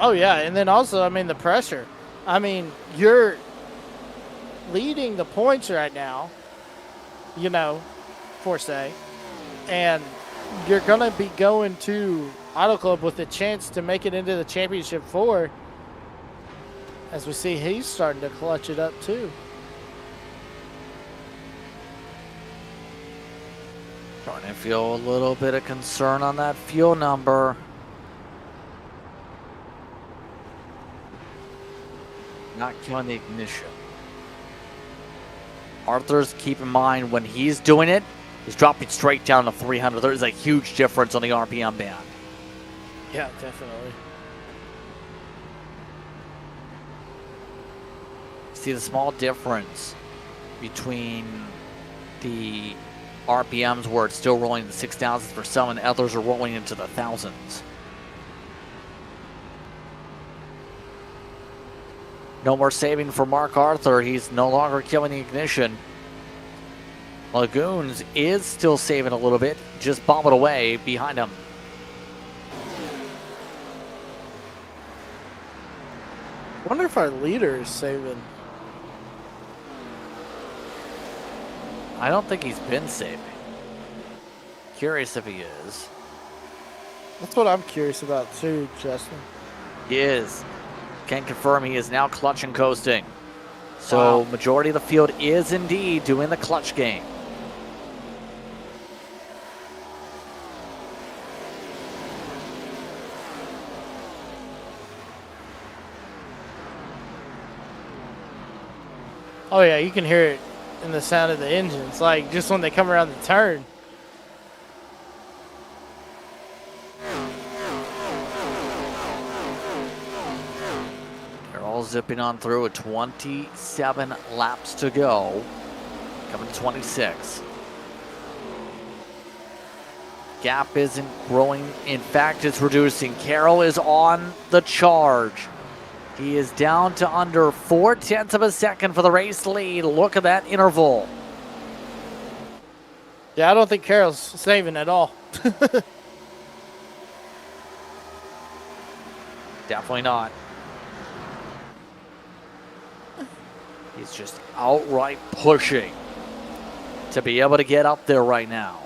Oh, yeah. And then also, I mean, the pressure. I mean, you're leading the points right now, you know, for say, and you're going to be going to Auto Club with a chance to make it into the championship 4. As we see, he's starting to clutch it up too. Starting to feel a little bit of concern on that fuel number. Not killing the ignition. Arthur's, keep in mind, when he's doing it, he's dropping straight down to 300. There's a huge difference on the RPM band. Yeah, definitely. See the small difference between the RPMs where it's still rolling in the 6,000s for some and others are rolling into the thousands. No more saving for Mark Arthur. He's no longer killing the ignition. Lagoons is still saving a little bit, just bombing away behind him. I wonder if our leader is saving. I don't think he's been saving. Curious if he is. That's what I'm curious about too, Justin. He is. Can confirm he is now clutch and coasting. So wow. Majority of the field is indeed doing the clutch game. Oh yeah, you can hear it in the sound of the engines, like just when they come around the turn. They're all zipping on through with 27 laps to go. Coming to 26. Gap isn't growing. In fact, it's reducing. Carroll is on the charge. He is down to under 0.4 of a second for the race lead. Look at that interval. Yeah, I don't think Carroll's saving at all. Definitely not. He's just outright pushing. to be able to get up there right now.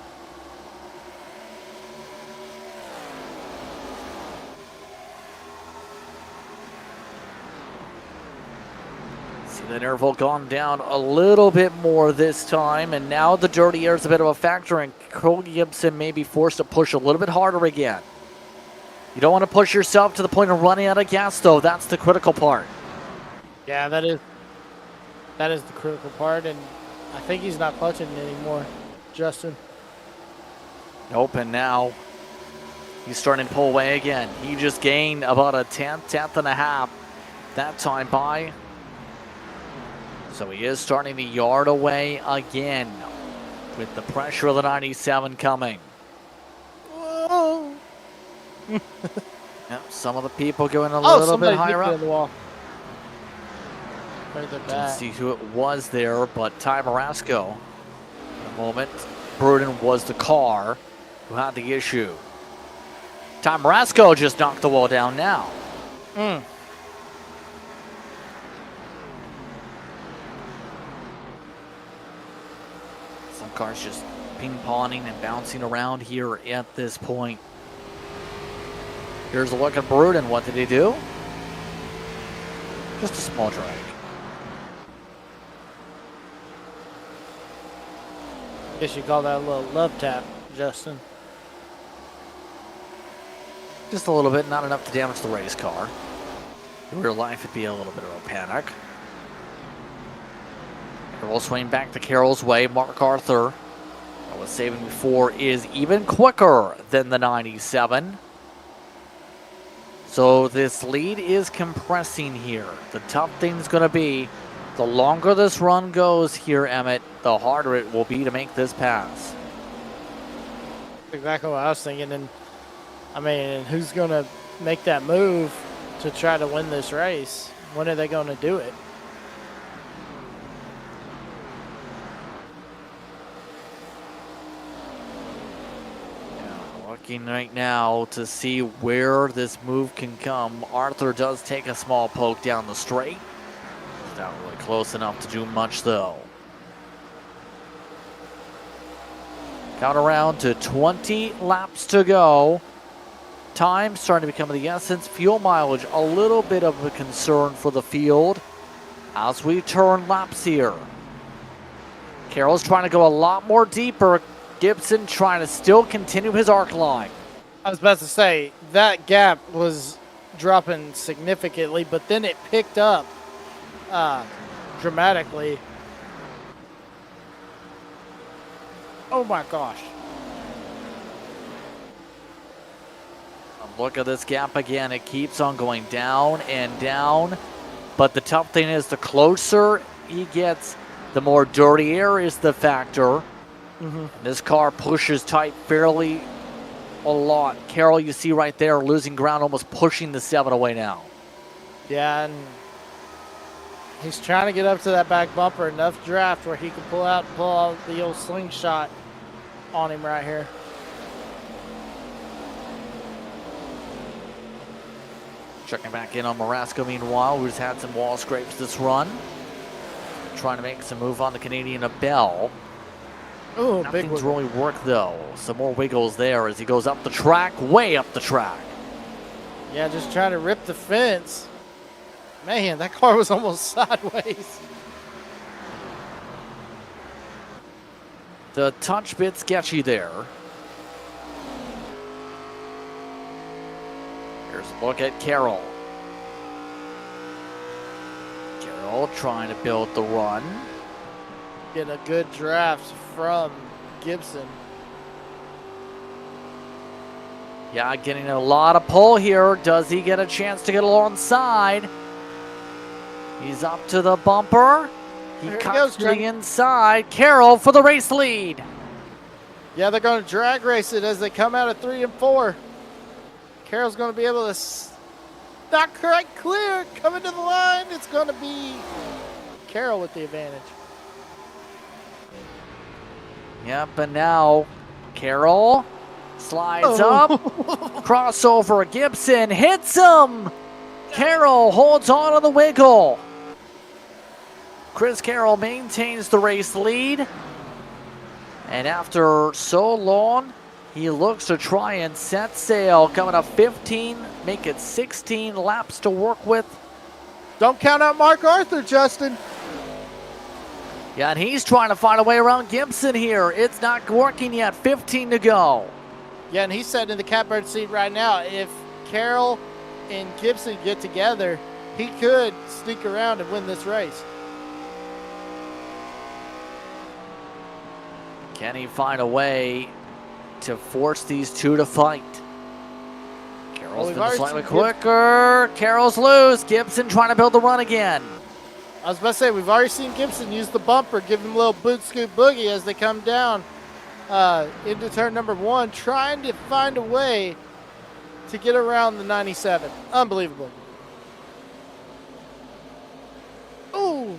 See the interval gone down a little bit more this time, and now the dirty air is a bit of a factor, and Cody Gibson may be forced to push a little bit harder again. You don't want to push yourself to the point of running out of gas, though. That's the critical part. Yeah, that is the critical part, and I think he's not clutching anymore, Justin. Nope, and now he's starting to pull away again. He just gained about a tenth and a half that time by. So he is starting to yard away again with the pressure of the 97 coming. Whoa. Yep, some of the people going a little bit higher up. The wall. Further Didn't back. see who it was there, but Ty Marasco, in a moment, Bruden was the car who had the issue. Ty Marasco just knocked the wall down now. Some cars just ping-ponging and bouncing around here at this point. Here's a look at Bruden. What did he do? Just a small drag. Guess you call that a little love tap, Justin. Just a little bit, not enough to damage the race car. In real life, it'd be a little bit of a panic. We'll swing back to Carroll's way. Mark Arthur, I was saving before, is even quicker than the 97. So this lead is compressing here. The tough thing's going to be, the longer this run goes here, Emmett, the harder it will be to make this pass. Exactly what I was thinking. And I mean, who's going to make that move to try to win this race? When are they going to do it? Looking right now to see where this move can come. Arthur does take a small poke down the straight. Not really close enough to do much, though. Count around to 20 laps to go. Time starting to become the essence. Fuel mileage, a little bit of a concern for the field as we turn laps here. Carroll's trying to go a lot more deeper. Gibson trying to still continue his arc line. I was about to say, that gap was dropping significantly, but then it picked up dramatically. Oh my gosh. Look at this gap again. It keeps on going down and down. But the tough thing is, the closer he gets, the more dirty air is the factor. This car pushes tight fairly a lot. Carroll, you see right there, losing ground, almost pushing the 7 away now. Yeah, and he's trying to get up to that back bumper, enough draft where he can pull out the old slingshot on him right here. Checking back in on Marasco, meanwhile, who's had some wall scrapes this run. Trying to make some move on the Canadian Bell. Oh, big Nothing's wiggle. really worked, though. Some more wiggles there as he goes up the track, way up the track. Yeah, just trying to rip the fence. Man, that car was almost sideways. The touch bit sketchy there. Here's a look at Carroll. Carroll trying to build the run. Getting a good draft from Gibson. Yeah, getting a lot of pull here. Does he get a chance to get alongside? He's up to the bumper. He cuts to the inside. Carroll for the race lead. Yeah, they're going to drag race it as they come out of 3 and 4. Carroll's going to be able to not quite clear. Coming to the line, it's going to be Carroll with the advantage. Yep, and now Carroll slides up. Crossover, Gibson hits him. Carroll holds on to the wiggle. Chris Carroll maintains the race lead. And after so long, he looks to try and set sail. Coming up 15, make it 16 laps to work with. Don't count out Mark Arthur, Justin. Yeah, and he's trying to find a way around Gibson here. It's not working yet. 15 to go. Yeah, and he's sitting in the catbird seat right now. If Carroll and Gibson get together, he could sneak around and win this race. Can he find a way to force these two to fight? Carroll's been slightly quicker. Carroll's loose. Gibson trying to build the run again. I was about to say, we've already seen Gibson use the bumper, give him a little boot scoot boogie as they come down into turn number 1, trying to find a way to get around the 97. Unbelievable. Ooh.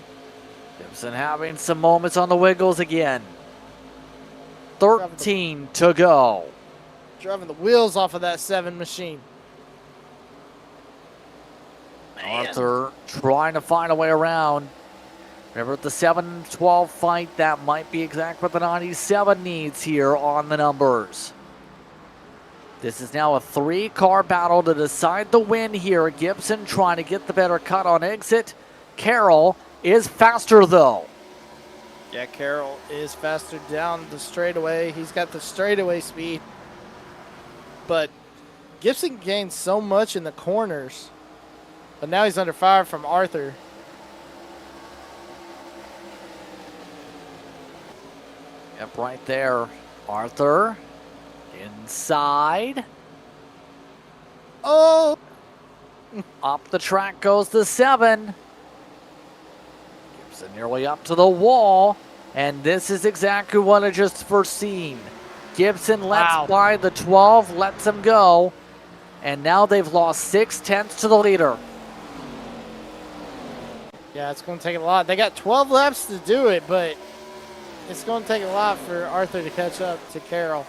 Gibson having some moments on the wiggles again. 13 to go. Driving the wheels off of that 7 machine. Man. Arthur trying to find a way around. Remember the 7-12 fight, that might be exact what the 97 needs here on the numbers. This is now a 3-car battle to decide the win here. Gibson trying to get the better cut on exit. Carroll is faster though. Yeah, Carroll is faster down the straightaway. He's got the straightaway speed. But Gibson gains so much in the corners. But now he's under fire from Arthur. Yep, right there. Arthur inside. Oh! Up the track goes the 7. Gibson nearly up to the wall. And this is exactly what I just foreseen. Gibson lets by the 12, lets him go. And now they've lost 6/10 to the leader. Yeah, it's going to take a lot. They got 12 laps to do it, but it's going to take a lot for Arthur to catch up to Carroll.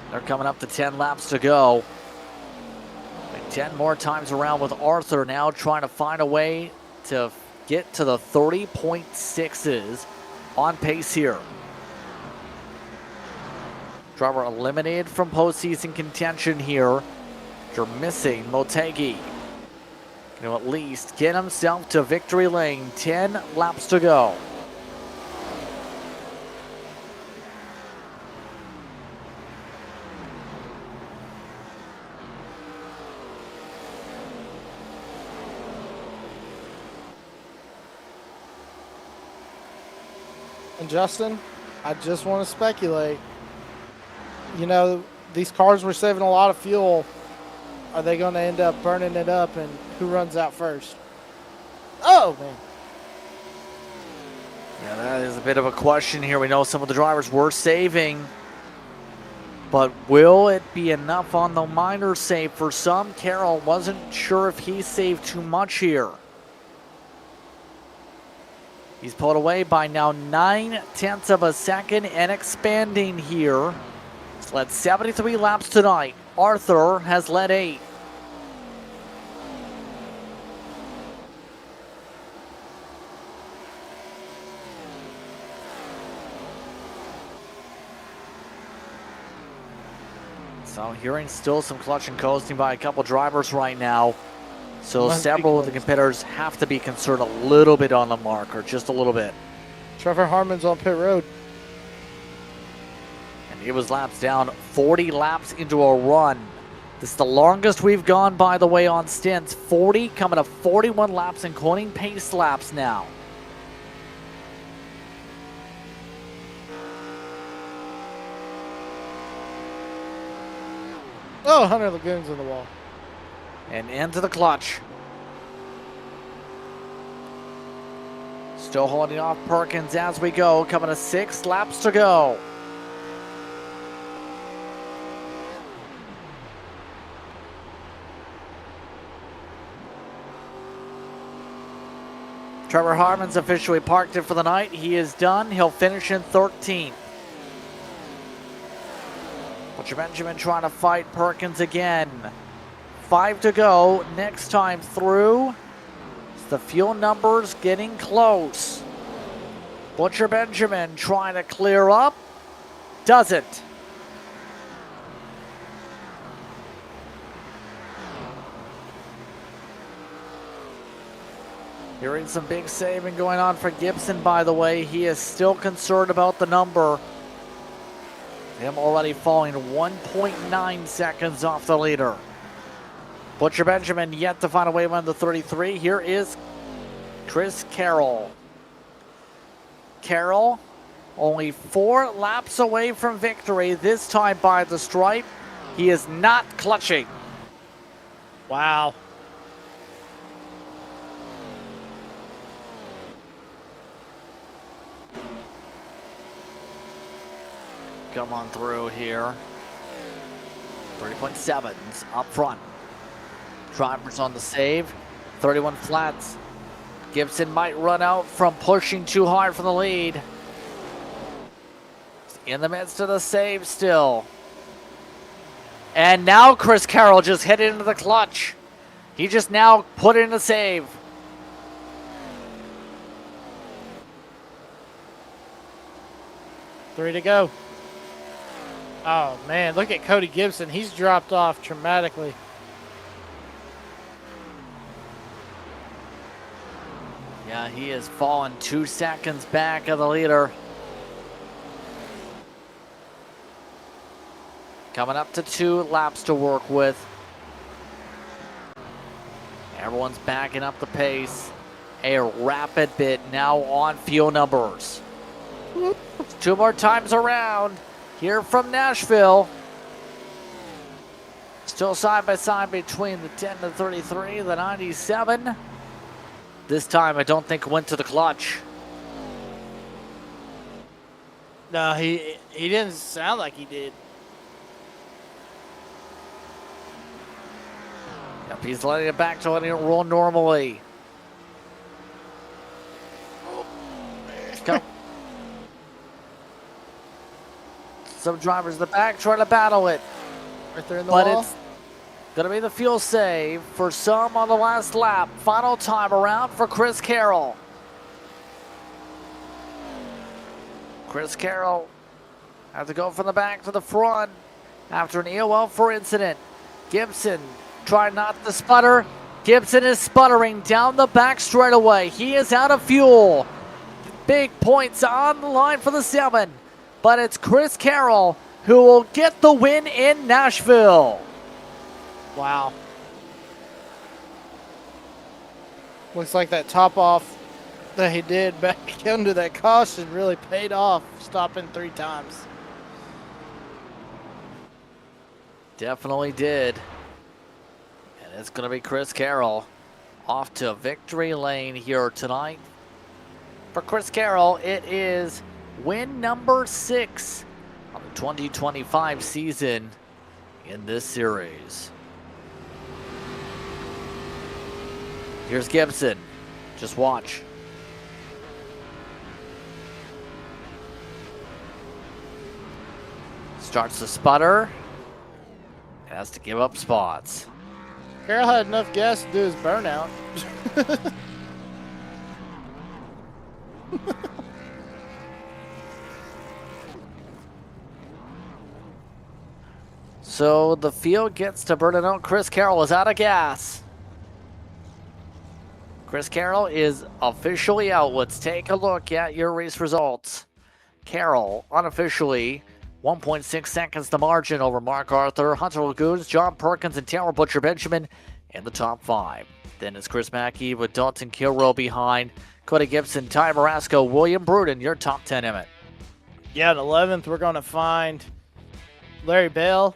They're coming up to 10 laps to go. And 10 more times around with Arthur now trying to find a way to get to the 30.6s on pace here. Driver eliminated from postseason contention here. You're missing Motegi. Going to at least get himself to victory lane. 10 laps to go. And Justin, I just want to speculate. You know, these cars were saving a lot of fuel. Are they going to end up burning it up, and who runs out first? Oh, man. Yeah, that is a bit of a question here. We know some of the drivers were saving, but will it be enough on the minor save for some? Carroll wasn't sure if he saved too much here. He's pulled away by now 9/10 of a second and expanding here. He's led 73 laps tonight. Arthur has led 8. So hearing still some clutch and coasting by a couple drivers right now. So several of the competitors have to be concerned a little bit on the marker, just a little bit. Trevor Harmon's on pit road. And he was laps down, 40 laps into a run. This is the longest we've gone, by the way, on stints. 40 coming to 41 laps, including pace laps now. Oh, Hunter Lagoon's on the wall. And into the clutch. Still holding off Perkins as we go. Coming to 6 laps to go. Trevor Harmon's officially parked it for the night. He is done. He'll finish in 13th. Butcher Benjamin trying to fight Perkins again. 5 to go. Next time through. The fuel numbers getting close. Butcher Benjamin trying to clear up. Doesn't. Hearing some big saving going on for Gibson, by the way. He is still concerned about the number. Him already falling 1.9 seconds off the leader. Butcher Benjamin yet to find a way on the 33. Here is Chris Carroll. Carroll only 4 laps away from victory, this time by the stripe. He is not clutching. Wow. Come on through here. 30.7s up front. Drivers on the save. 31 flats. Gibson might run out from pushing too hard for the lead. In the midst of the save still. And now Chris Carroll just hit into the clutch. He just now put in the save. Three to go. Oh, man, look at Cody Gibson. He's dropped off dramatically. Yeah, he has fallen 2 seconds back of the leader. Coming up to 2 laps to work with. Everyone's backing up the pace. A rapid bit now on fuel numbers. 2 more times around. Here from Nashville. Still side by side between the 10 to 33, the 97. This time I don't think went to the clutch. No, he didn't sound like he did. Yep, he's letting it back to letting it roll normally. Go. Some drivers in the back trying to battle it. Right there in the But wall. it's going to be the fuel save for some on the last lap. Final time around for Chris Carroll. Chris Carroll had to go from the back to the front after an EOL for incident. Gibson trying not to sputter. Gibson is sputtering down the back straightaway. He is out of fuel. Big points on the line for the 7. But it's Chris Carroll who will get the win in Nashville. Wow. Looks like that top off that he did back under that caution really paid off, stopping 3 times. Definitely did. And it's going to be Chris Carroll off to victory lane here tonight. For Chris Carroll, it is win number 6 of the 2025 season in this series. Here's Gibson. Just watch. Starts to sputter. Has to give up spots. Carroll had enough gas to do his burnout. So the field gets to burn it out. Chris Carroll is out of gas. Chris Carroll is officially out. Let's take a look at your race results. Carroll, unofficially, 1.6 seconds to margin over Mark Arthur, Hunter Lagoons, John Perkins, and Taylor Butcher Benjamin in the top 5. Then it's Chris Mackey with Dalton Kilrow behind. Cody Gibson, Ty Marasco, William Bruden, your top 10, Emmett. Yeah, in 11th, we're going to find Larry Bell.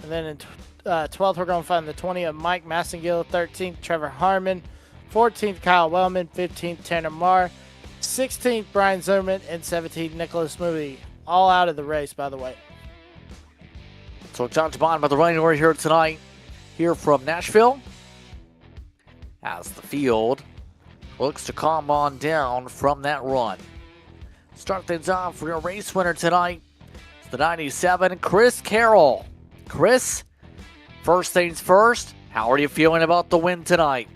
And then in 12th, we're going to find the 20 of Mike Massengill. 13th, Trevor Harmon. 14th, Kyle Wellman. 15th, Tanner Marr. 16th, Brian Zimmerman. And 17th, Nicholas Moody. All out of the race, by the way. So top to bottom of the running order here tonight, here from Nashville, as the field looks to calm on down from that run. Start things off for your race winner tonight. It's the 97, Chris Carroll. Chris, first things first, how are you feeling about the win tonight?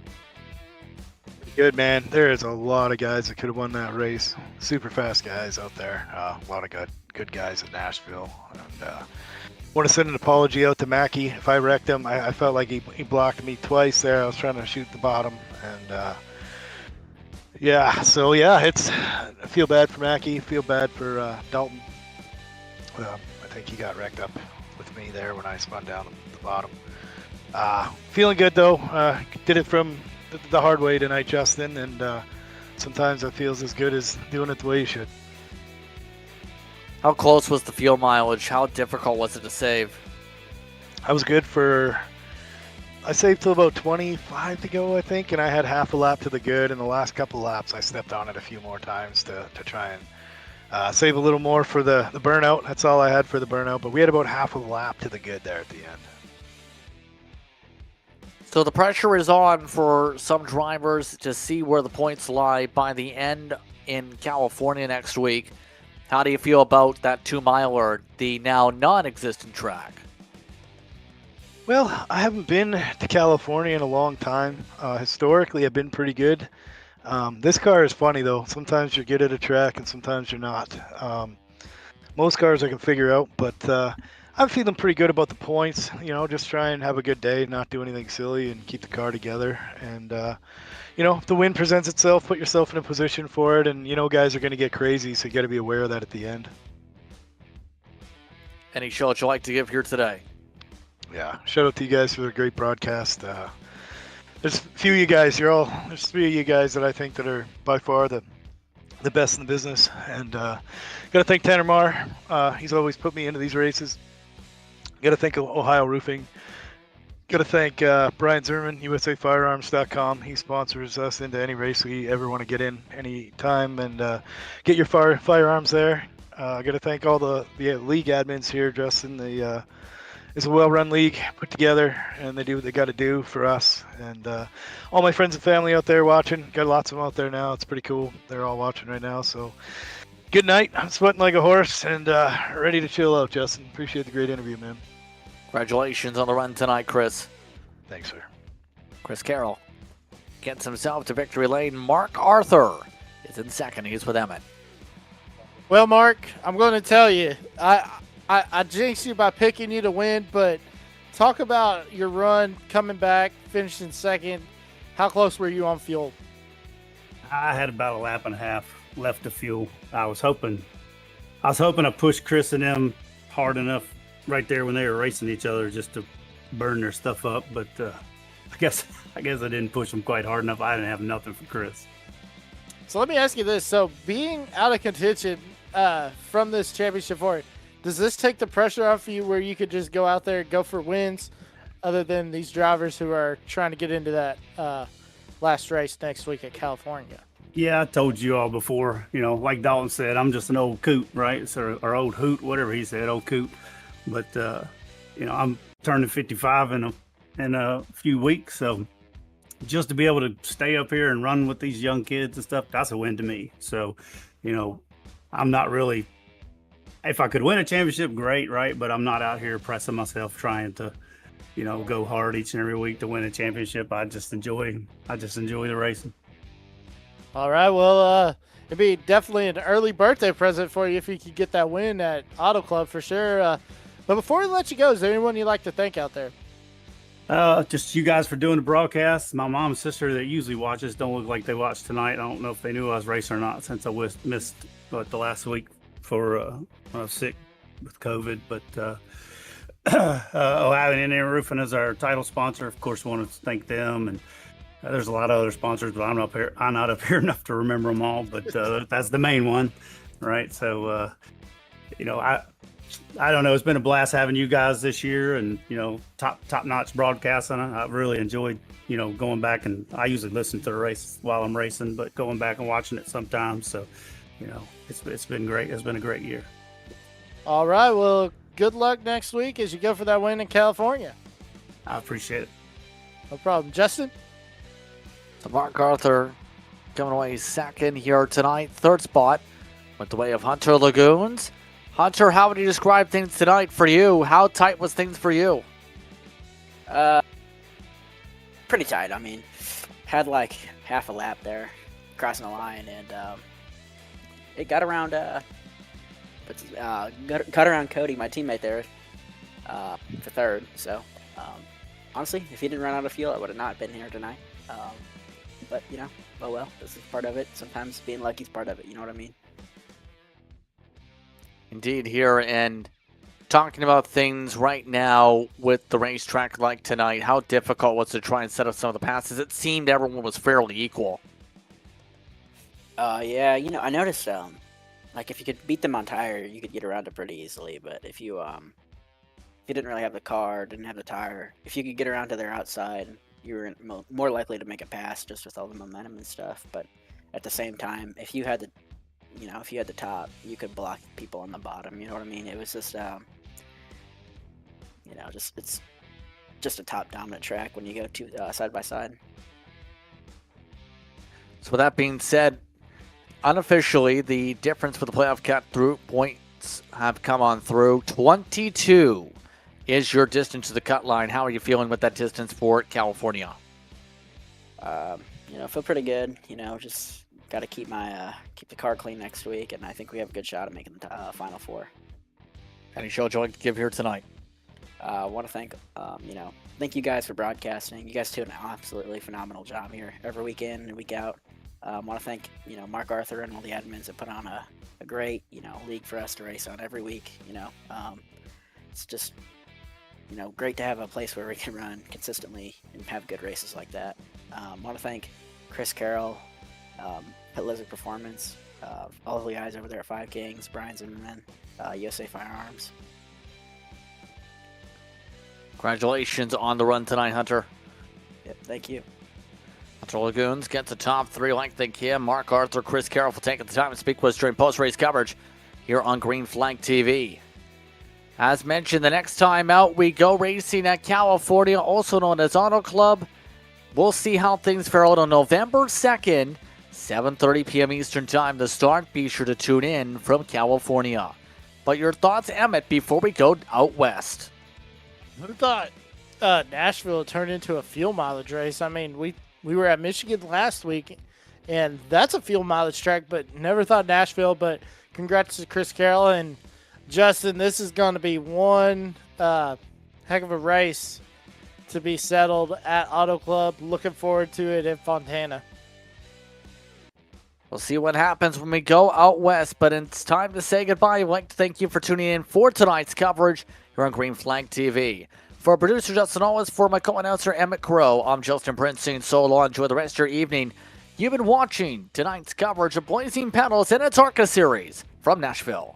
Good, man. There is a lot of guys that could have won that race. Super fast guys out there. A lot of good guys in Nashville. And want to send an apology out to Mackie. If I wrecked him, I felt like he blocked me twice there. I was trying to shoot the bottom. And I feel bad for Mackie. Feel bad for Dalton. I think he got wrecked up with me there when I spun down the bottom. Feeling good though. Did it from the hard way tonight, Justin, and sometimes it feels as good as doing it the way you should. How close was the fuel mileage? How difficult was it to save? I was good I saved till about 25 to go, I think, and I had half a lap to the good, and the last couple laps I stepped on it a few more times to try and save a little more for the burnout. That's all I had for the burnout, but we had about half a lap to the good there at the end. So the pressure is on for some drivers to see where the points lie by the end in California next week. How do you feel about that 2-miler, the now non-existent track? Well, I haven't been to California in a long time. Historically, I've been pretty good. This car is funny, though. Sometimes you're good at a track and sometimes you're not. Most cars I can figure out, but I'm feeling pretty good about the points. Just try and have a good day, not do anything silly, and keep the car together. And, if the win presents itself, put yourself in a position for it. And, guys are going to get crazy, so you got to be aware of that at the end. Any shout you'd like to give here today? Yeah, shout out to you guys for the great broadcast. There's a few of you guys. There's 3 of you guys that I think that are by far the best in the business. And got to thank Tanner Marr. He's always put me into these races. Got to thank Ohio Roofing. Got to thank Brian Zerman, USAFirearms.com. He sponsors us into any race we ever want to get in any time and get your firearms there. Got to thank all the league admins here, Justin. It's a well-run league put together, and they do what they got to do for us. And all my friends and family out there watching. Got lots of them out there now. It's pretty cool. They're all watching right now. So good night. I'm sweating like a horse and ready to chill out, Justin. Appreciate the great interview, man. Congratulations on the run tonight, Chris. Thanks, sir. Chris Carroll gets himself to victory lane. Mark Arthur is in second. He's with Emmett. Well, Mark, I'm going to tell you, I jinxed you by picking you to win, but talk about your run, coming back, finishing second. How close were you on fuel? I had about a lap and a half left of fuel. I was hoping I pushed Chris and them hard enough right there when they were racing each other just to burn their stuff up, but I guess I didn't push them quite hard enough. I didn't have nothing for Chris. So let me ask you this: so being out of contention from this championship for it, does this take the pressure off you where you could just go out there and go for wins, other than these drivers who are trying to get into that last race next week at California? Yeah, I told you all before. Like Dalton said, I'm just an old coot, right? Or old hoot, whatever he said, old coot. But I'm turning 55 in a few weeks, so just to be able to stay up here and run with these young kids and stuff, that's a win to me. So, I'm not really. If I could win a championship, great, right? But I'm not out here pressing myself trying to, go hard each and every week to win a championship. I just enjoy the racing. All right, well, it'd be definitely an early birthday present for you if you could get that win at Auto Club for sure. But before we let you go, is there anyone you'd like to thank out there? Just you guys for doing the broadcast. My mom and sister that usually watches don't look like they watched tonight. I don't know if they knew I was racing or not since I missed the last week for when I was sick with COVID. But Ohio and Indian Roofing is our title sponsor. Of course, I want to thank them. And there's a lot of other sponsors, but I'm not up here enough to remember them all. But that's the main one, right? So, I don't know. It's been a blast having you guys this year, and top notch broadcasting. I've really enjoyed going back, and I usually listen to the race while I'm racing, but going back and watching it sometimes. So it's been great. It's been a great year. All right. Well, good luck next week as you go for that win in California. I appreciate it. No problem, Justin. So Mark Arthur coming away second here tonight. Third spot went the way of Hunter Lagoons. Hunter, how would you describe things tonight for you? How tight was things for you? Pretty tight. I mean, had like half a lap there, crossing the line, and it got around got around Cody, my teammate there, for third. So honestly, if he didn't run out of fuel, I would have not been here tonight. But you know, oh well, this is part of it. Sometimes being lucky is part of it. You know what I mean? Indeed, here, and talking about things right now with the racetrack like tonight, how difficult was it to try and set up some of the passes? It seemed everyone was fairly equal. Yeah, you know, I noticed like if you could beat them on tire, you could get around it pretty easily. But if you didn't really have the car, didn't have the tire, if you could get around to their outside, you were more likely to make a pass just with all the momentum and stuff. But at the same time, if you had the top, you could block people on the bottom. You know what I mean? It was just it's just a top dominant track when you go to side by side. So with that being said, unofficially, the difference for the playoff cut through points have come on through. 22 is your distance to the cut line. How are you feeling with that distance for California? I feel pretty good. Just got to keep the car clean next week, and I think we have a good shot at making the Final Four. Any show would you like to give here tonight? I want to thank you guys for broadcasting. You guys do an absolutely phenomenal job here every week in and week out. I want to thank, Mark Arthur and all the admins that put on a great, league for us to race on every week. It's just, great to have a place where we can run consistently and have good races like that. I want to thank Chris Carroll, Pit Lizard Performance, all the guys over there at Five Kings, Brian Zimmerman, USA Firearms. Congratulations on the run tonight, Hunter. Yep, thank you. Hunter Lagoons gets the top three like they can. Mark Arthur, Chris Carroll for taking the time to speak with us during post-race coverage here on Green Flag TV. As mentioned, the next time out we go racing at California, also known as Auto Club. We'll see how things fare out on November 2nd, 7:30 p.m. Eastern Time to start. Be sure to tune in from California. But your thoughts, Emmett, before we go out west? Who thought Nashville turned into a fuel mileage race? I mean, we were at Michigan last week, and that's a fuel mileage track, but never thought Nashville. But congrats to Chris Carroll and Justin. This is going to be one heck of a race to be settled at Auto Club. Looking forward to it in Fontana. We'll see what happens when we go out west, but it's time to say goodbye. I'd like to thank you for tuning in for tonight's coverage here on Green Flag TV. For producer Justin Always, for my co-announcer Emmett Crow, I'm Justin Prince saying so long. Enjoy the rest of your evening. You've been watching tonight's coverage of Blazing Pedals and its ARCA Series from Nashville.